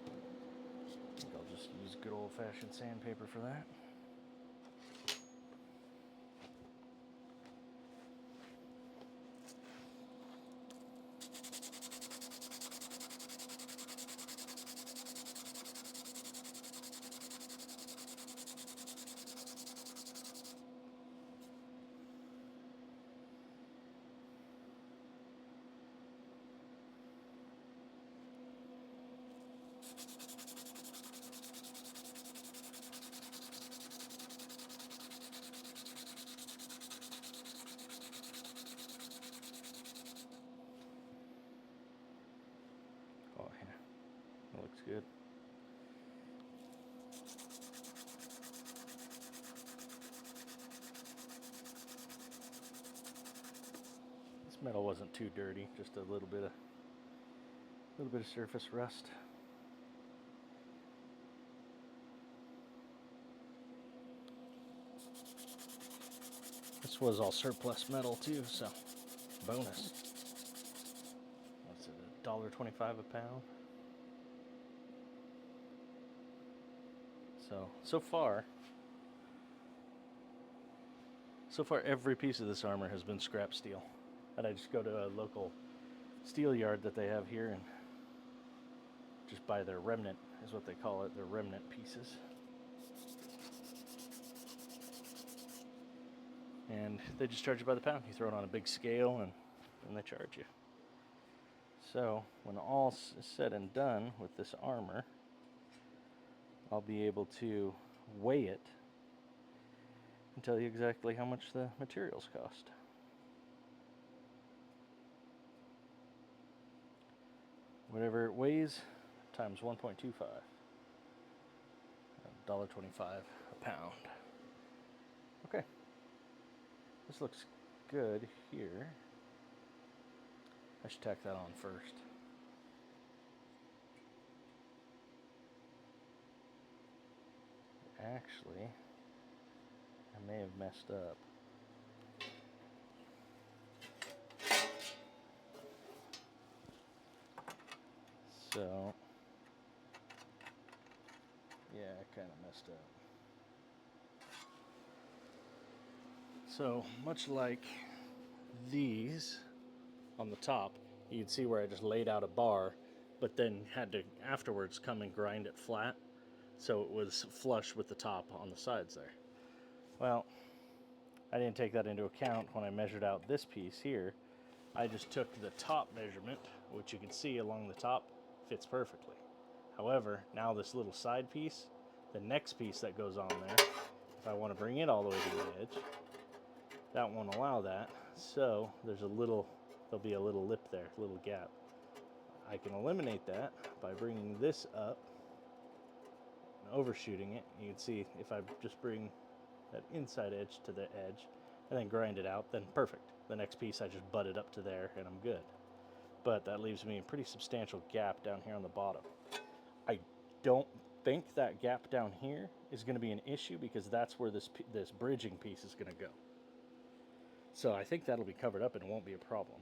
I think I'll just use good old-fashioned sandpaper for that. Oh yeah, that looks good. This metal wasn't too dirty, just a little bit of surface rust. This was all surplus metal too, so bonus. What's it, $1.25 a pound? So far every piece of this armor has been scrap steel. And I just go to a local steel yard that they have here and just buy their remnant, is what they call it, their remnant pieces. And they just charge you by the pound. You throw it on a big scale and they charge you. So when all is said and done with this armor, I'll be able to weigh it and tell you exactly how much the materials cost. Whatever it weighs times 1.25, $1.25 a pound. Okay, this looks good here. I should tack that on first. Actually, I may have messed up. So, yeah, I kind of messed up. So, much like these on the top, you can see where I just laid out a bar, but then had to afterwards come and grind it flat. so it was flush with the top on the sides there. Well, I didn't take that into account when I measured out this piece here. I just took the top measurement, which you can see along the top fits perfectly. However, now this little side piece, the next piece that goes on there, if I want to bring it all the way to the edge, that won't allow that. So there'll be a little lip there, a little gap. I can eliminate that by bringing this up and overshooting it. You can see if I just bring that inside edge to the edge and then grind it out, then perfect. The next piece I just butt it up to there and I'm good. But that leaves me a pretty substantial gap down here on the bottom. I don't think that gap down here is going to be an issue because that's where this bridging piece is going to go. So I think that'll be covered up and it won't be a problem.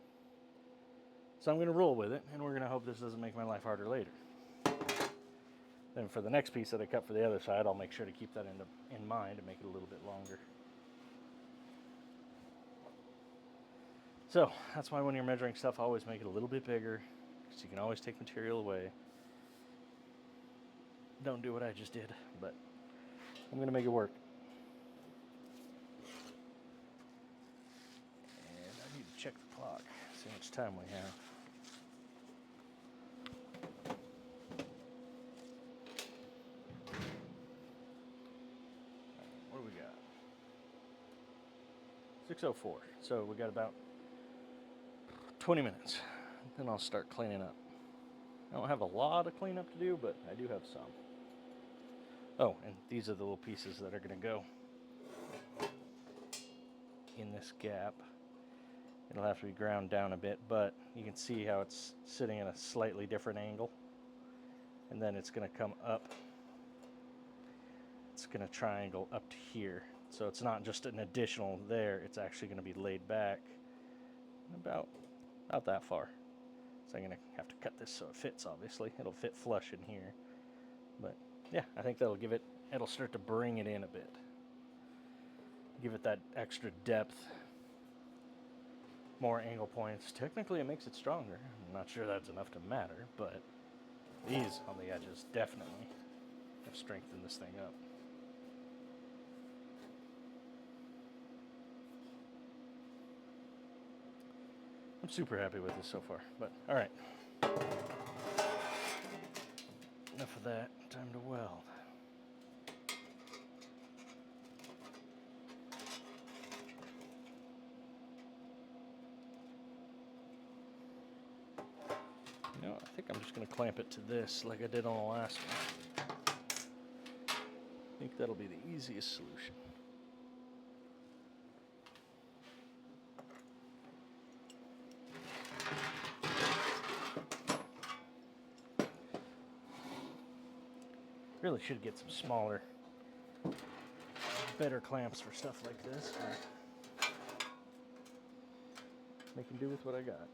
So I'm going to roll with it, and we're going to hope this doesn't make my life harder later. Then for the next piece that I cut for the other side, I'll make sure to keep that in mind and make it a little bit longer. So that's why when you're measuring stuff, always make it a little bit bigger, because you can always take material away. Don't do what I just did, but I'm going to make it work. And I need to check the clock, see how much time we have. What do we got? 6:04. So we got about 20 minutes. Then I'll start cleaning up. I don't have a lot of cleanup to do, but I do have some. Oh, and these are the little pieces that are going to go in this gap. It'll have to be ground down a bit, but you can see how it's sitting at a slightly different angle. And then it's going to come up. It's going to triangle up to here. So it's not just an additional there, it's actually going to be laid back about that far. So I'm going to have to cut this so it fits, obviously. It'll fit flush in here. But yeah, I think that'll it'll start to bring it in a bit. Give it that extra depth, more angle points. Technically it makes it stronger. I'm not sure that's enough to matter, but these on the edges definitely have strengthened this thing up. I'm super happy with this so far, but all right. Enough of that, time to weld. You know, I think I'm just going to clamp it to this like I did on the last one. I think that'll be the easiest solution. Really should get some smaller, better clamps for stuff like this. But making do with what I got.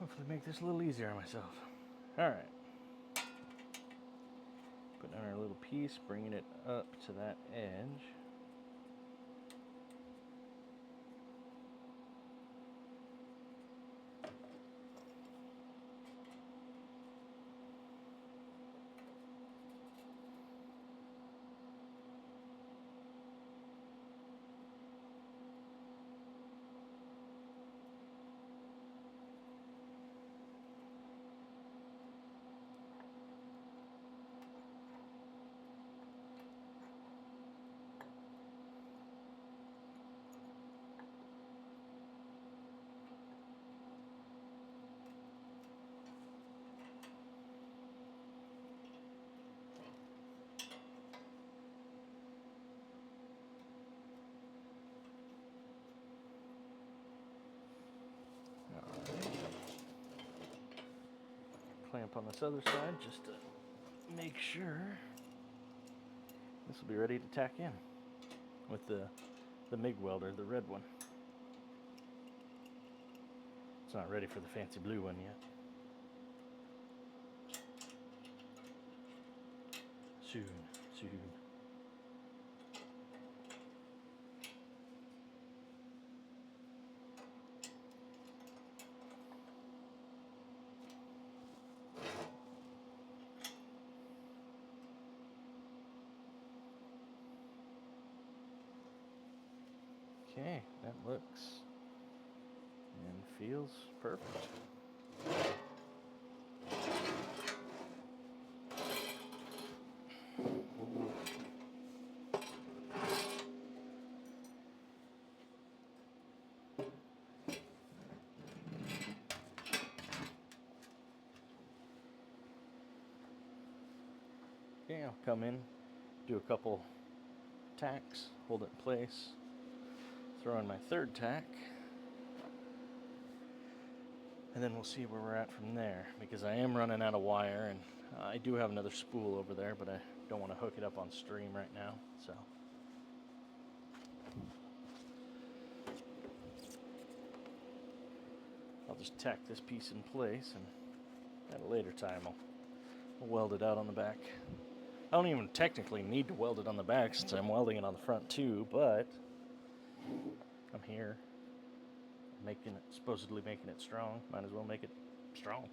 Hopefully make this a little easier on myself. All right. Putting on our little piece, bringing it up to that edge. up on this other side just to make sure this will be ready to tack in with the MIG welder, the red one. It's not ready for the fancy blue one yet. Soon, soon. Okay, that looks and feels perfect. Okay, I'll come in, do a couple tacks, hold it in place, throw in my third tack, and then we'll see where we're at from there, because I am running out of wire, and I do have another spool over there, but I don't want to hook it up on stream right now, so. I'll just tack this piece in place, and at a later time I'll weld it out on the back. I don't even technically need to weld it on the back since I'm welding it on the front too, but I'm here supposedly making it strong. Might as well make it strong.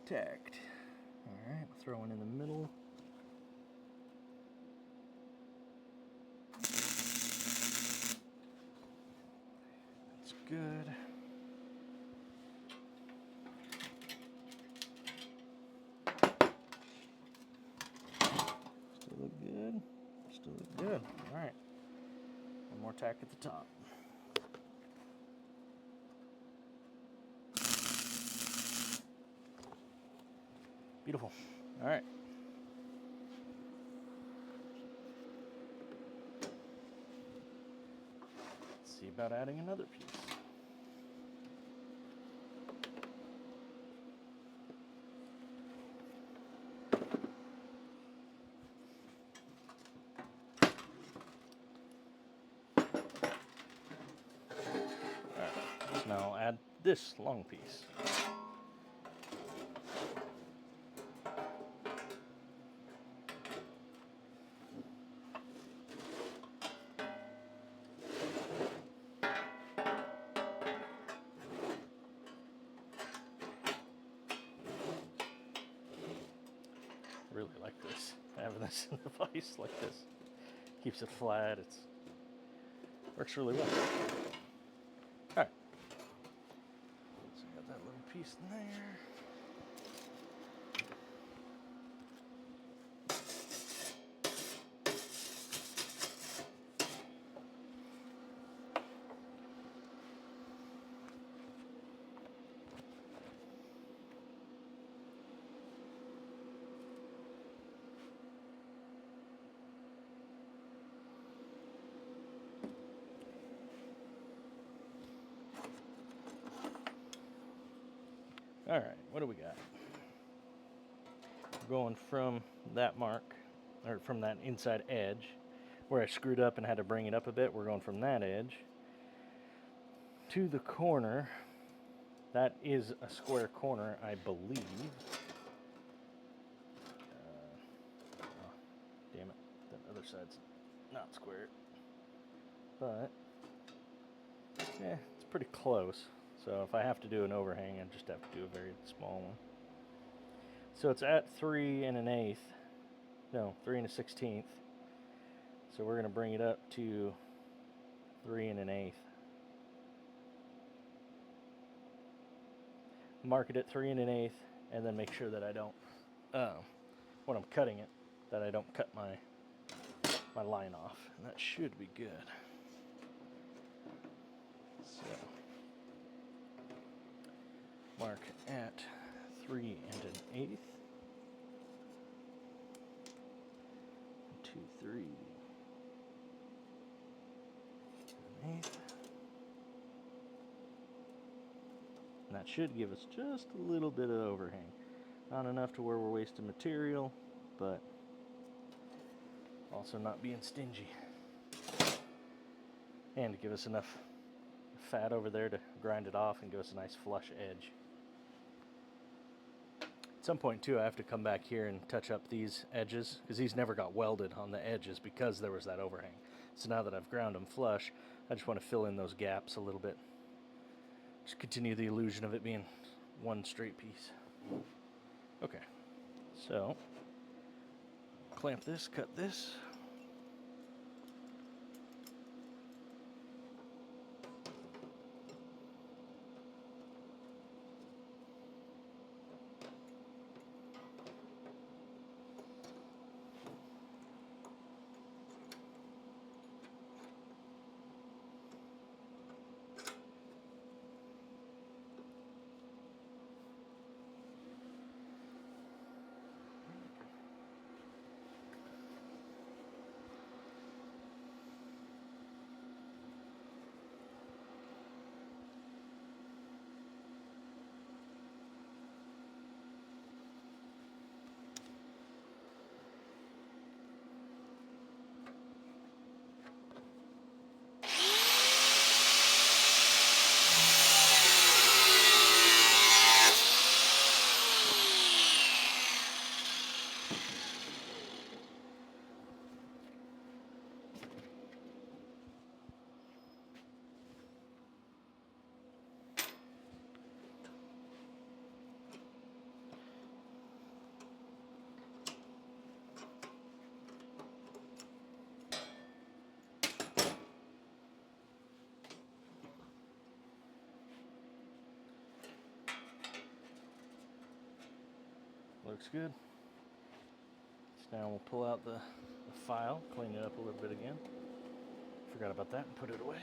Tacked. Alright, we'll throw one in the middle. That's good. Still look good. Still look good. Alright. One more tack at the top. Beautiful. All right. Let's see about adding another piece. All right. So now I'll add this long piece. Really like this, having this in the vise like this. Keeps it flat, works really well. Alright, so I got that little piece in there. All right, what do we got? We're going from that mark, or from that inside edge, where I screwed up and had to bring it up a bit. We're going from that edge to the corner. That is a square corner, I believe. Oh, damn it, that other side's not square. But, yeah, it's pretty close. So if I have to do an overhang, I just have to do a very small one. So it's at 3 1/8. No, 3 1/16. So we're going to bring it up to 3 1/8. mark it at 3 1/8, and then make sure that I don't, when I'm cutting it, that I don't cut my line off, and that should be good. So mark at 3 1/8, 2 3 1/8, and that should give us just a little bit of overhang. Not enough to where we're wasting material, but also not being stingy. And to give us enough fat over there to grind it off and give us a nice flush edge. At some point too, I have to come back here and touch up these edges, because these never got welded on the edges because there was that overhang. So now that I've ground them flush, I just want to fill in those gaps a little bit. Just continue the illusion of it being one straight piece. Okay, so clamp this, cut this. Looks good. So now we'll pull out the file, clean it up a little bit again. Forgot about that and put it away.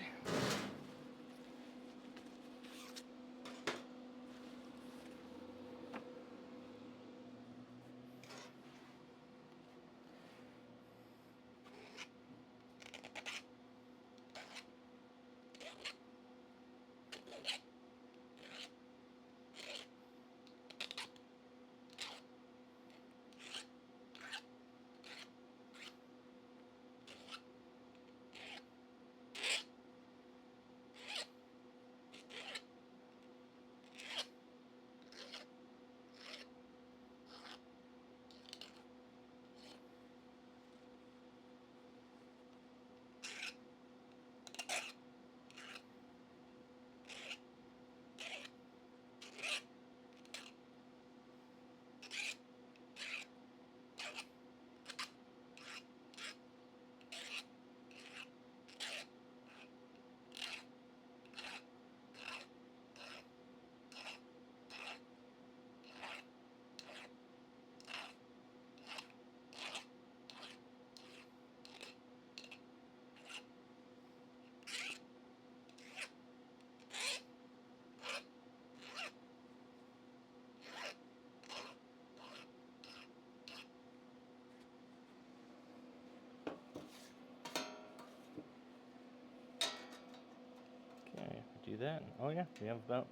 Do that. Oh yeah, we have about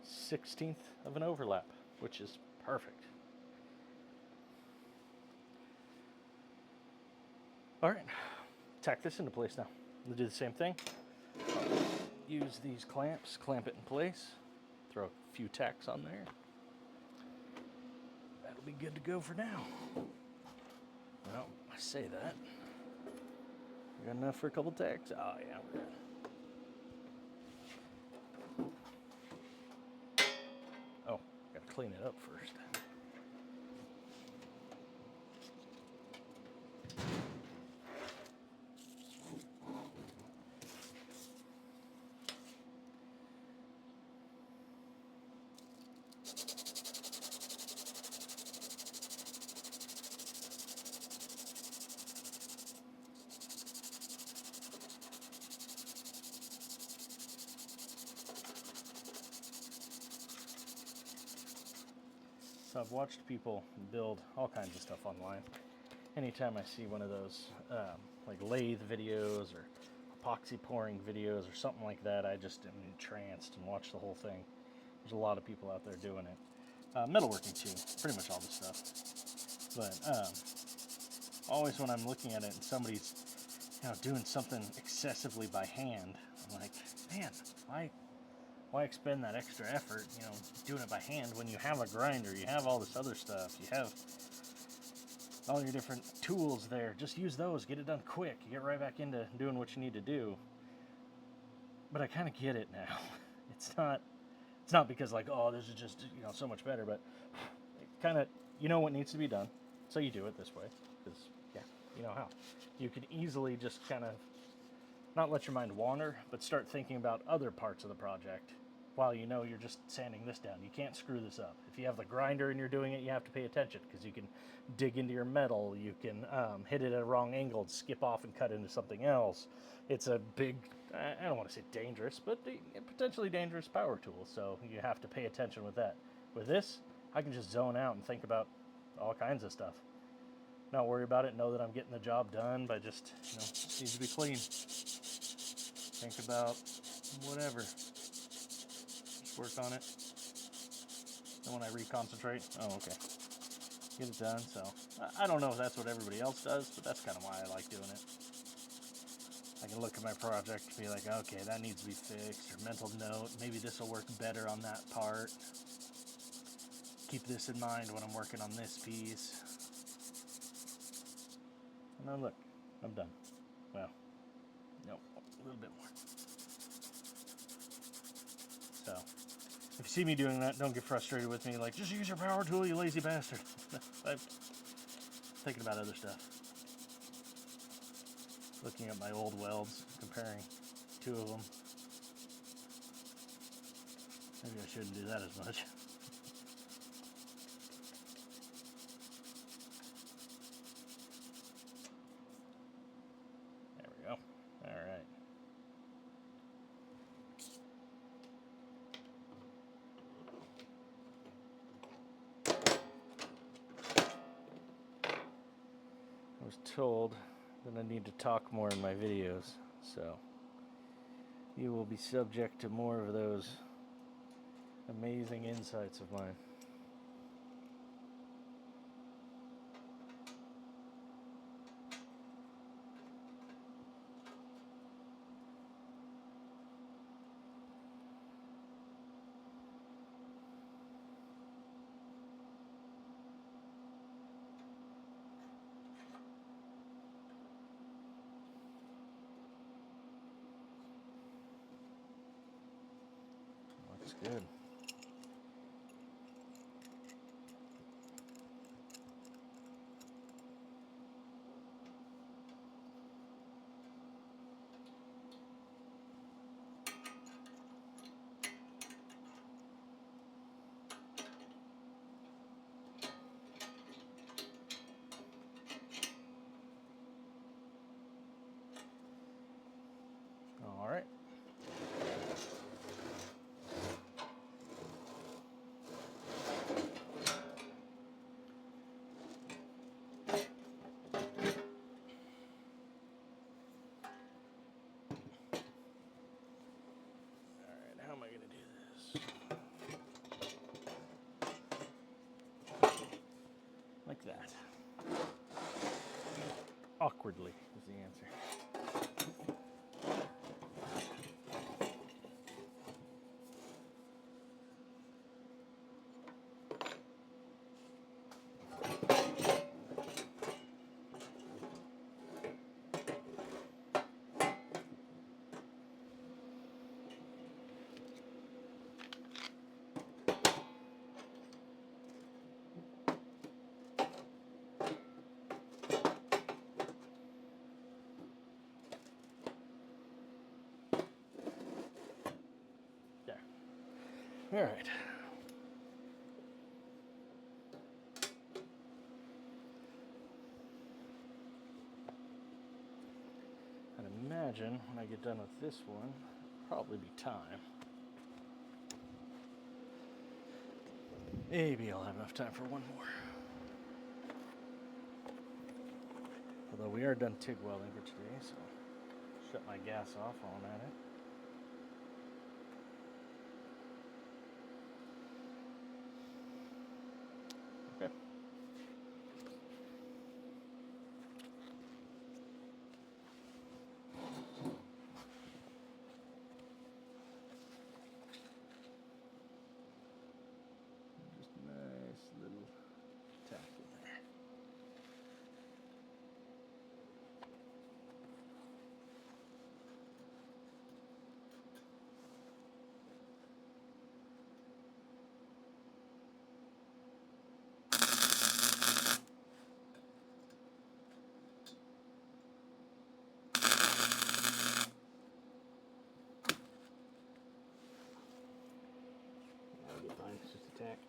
1/16 of an overlap, which is perfect. All right, tack this into place now. We'll do the same thing. Use these clamps, clamp it in place, throw a few tacks on there. That'll be good to go for now. Well, I say that. We got enough for a couple tacks? Oh yeah, we're good. Clean it up first. So I've watched people build all kinds of stuff online. Anytime I see one of those like lathe videos or epoxy pouring videos or something like that, I just am entranced and watch the whole thing. There's a lot of people out there doing it. Metalworking too, pretty much all this stuff. But always when I'm looking at it and somebody's doing something excessively by hand, I'm like, man, why expend that extra effort, doing it by hand when you have a grinder, you have all this other stuff, you have all your different tools there. Just use those, get it done quick, you get right back into doing what you need to do. But I kind of get it now. It's not because like, oh, this is just so much better, but kind of what needs to be done, so you do it this way, because you know how. You can easily just kind of not let your mind wander, but start thinking about other parts of the project while you're just sanding this down. You can't screw this up. If you have the grinder and you're doing it, you have to pay attention, because you can dig into your metal, you can hit it at a wrong angle, skip off and cut into something else. It's a big, I don't want to say dangerous, but potentially dangerous power tool, so you have to pay attention with that. With this, I can just zone out and think about all kinds of stuff. Not worry about it, know that I'm getting the job done by just, it needs to be clean. Think about whatever. Just work on it. And when I reconcentrate, oh, okay. Get it done, so. I don't know if that's what everybody else does, but that's kind of why I like doing it. I can look at my project and be like, okay, that needs to be fixed, or mental note, maybe this will work better on that part. Keep this in mind when I'm working on this piece. And now look, I'm done. Well, no, a little bit more. So, if you see me doing that, don't get frustrated with me, like, just use your power tool, you lazy bastard. I'm thinking about other stuff. Looking at my old welds, comparing two of them. Maybe I shouldn't do that as much. There we go. All right. I was told that I need to talk more in my videos, so you will be subject to more of those amazing insights of mine. Looks good. All right. How am I going to do this? Like that. Awkwardly is the answer. All right. I'd imagine when I get done with this one, probably be time Maybe I'll have enough time for one more. Although we are done TIG welding for today, so shut my gas off while I'm at it. Okay. Just a nice little tack in there. That'll be fine, it's just a tack.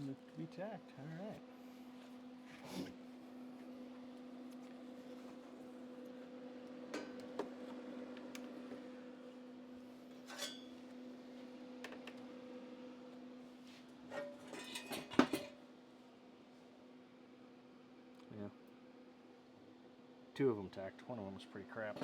Look to be tacked, alright. Yeah. 2 of them tacked, one of them was pretty crap.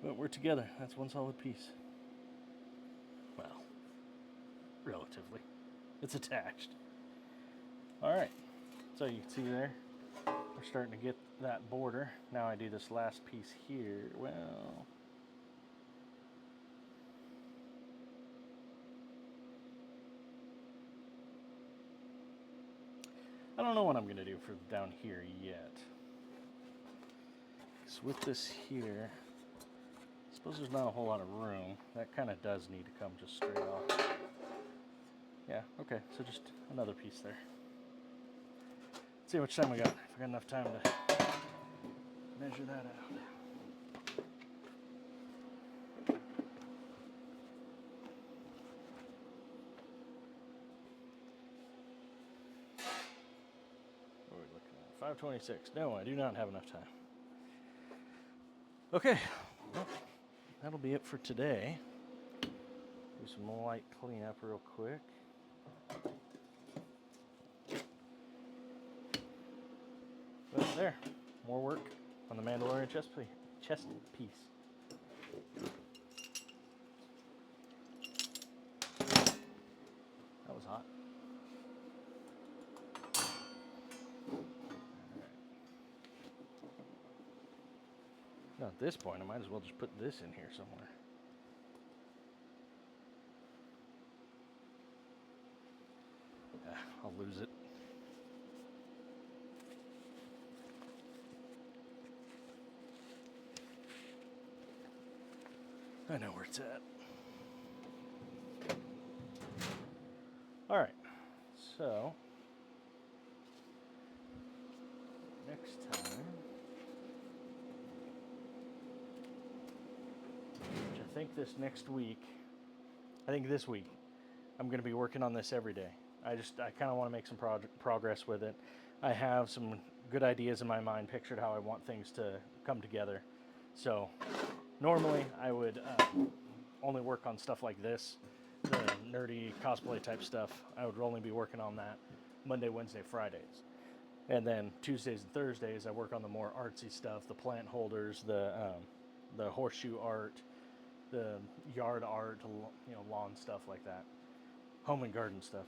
But we're together. That's one solid piece. Well, relatively. It's attached. Alright, so you can see there, we're starting to get that border. Now I do this last piece here. Well, I don't know what I'm going to do for down here yet. So with this here, I suppose there's not a whole lot of room. That kind of does need to come just straight off. Yeah, okay, so just another piece there. Let's see how much time we got. If we got enough time to measure that out. What are we looking at? 5:26. No, I do not have enough time. Okay, well, that'll be it for today. Do some light cleanup real quick. But there, more work on the Mandalorian chest piece. That was hot. Alright. Now at this point, I might as well just put this in here somewhere. I'll lose it. I know where it's at. Alright, so next time, which I think this next week, this week, I'm going to be working on this every day. I kind of want to make some progress with it. I have some good ideas in my mind, pictured how I want things to come together. So normally I would only work on stuff like this, the nerdy cosplay type stuff. I would only be working on that Monday, Wednesday, Fridays. And then Tuesdays and Thursdays I work on the more artsy stuff, the plant holders, the horseshoe art, the yard art, lawn stuff like that. Home and garden stuff.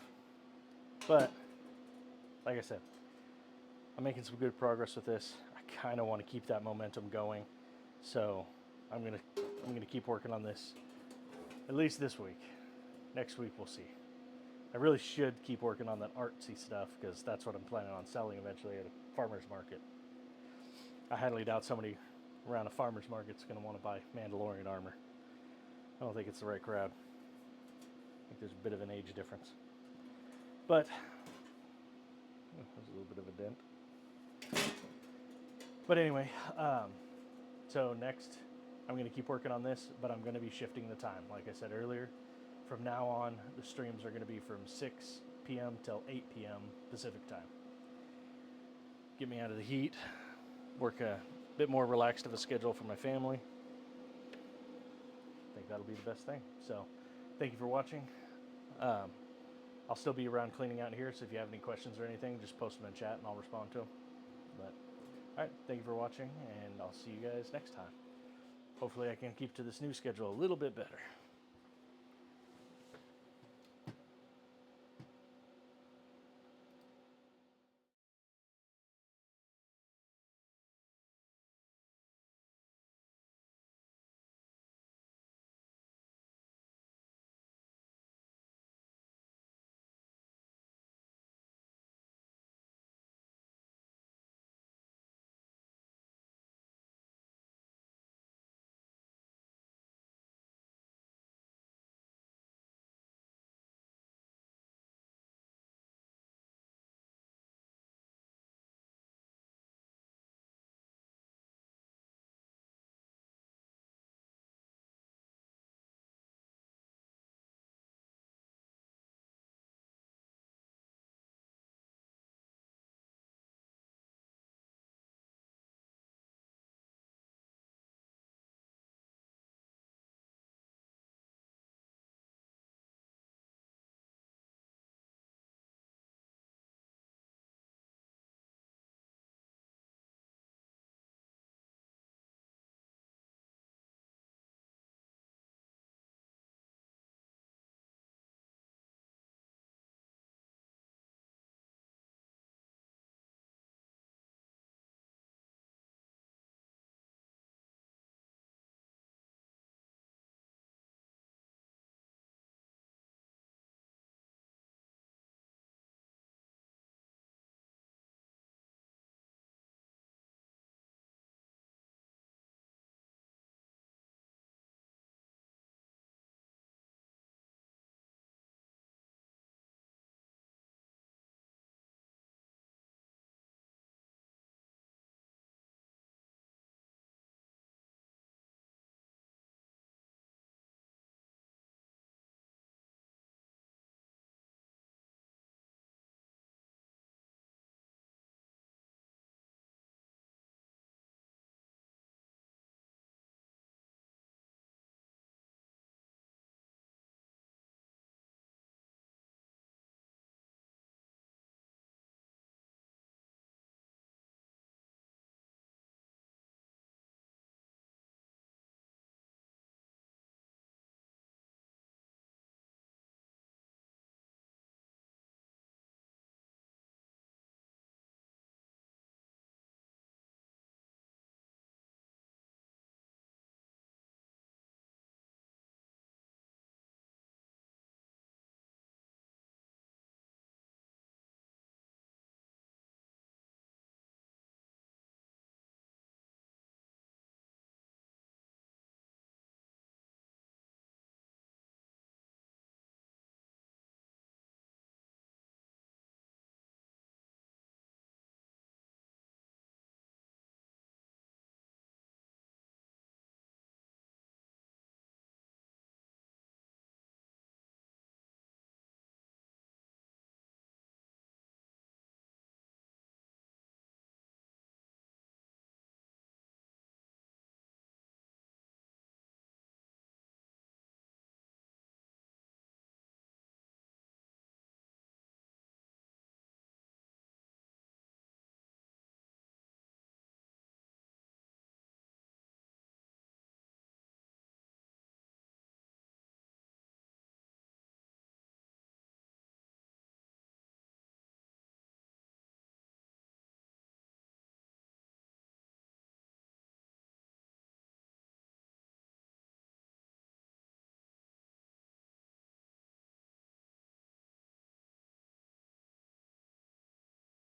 But like I said, I'm making some good progress with this. I kind of want to keep that momentum going. So I'm gonna keep working on this at least this week. Next week we'll see. I really should keep working on that artsy stuff because that's what I'm planning on selling eventually at a farmer's market. I highly doubt somebody around a farmer's market's going to want to buy Mandalorian armor. I don't think it's the right crowd. I think there's a bit of an age difference. But There's a little bit of a dent. But anyway, so next I'm going to keep working on this, but I'm going to be shifting the time. Like I said earlier, from now on, the streams are going to be from 6 p.m. till 8 p.m. Pacific time. Get me out of the heat, work a bit more relaxed of a schedule for my family. I think that'll be the best thing. So thank you for watching. I'll still be around cleaning out here, so if you have any questions or anything, just post them in chat and I'll respond to them. But all right, thank you for watching, and I'll see you guys next time. Hopefully I can keep to this new schedule a little bit better.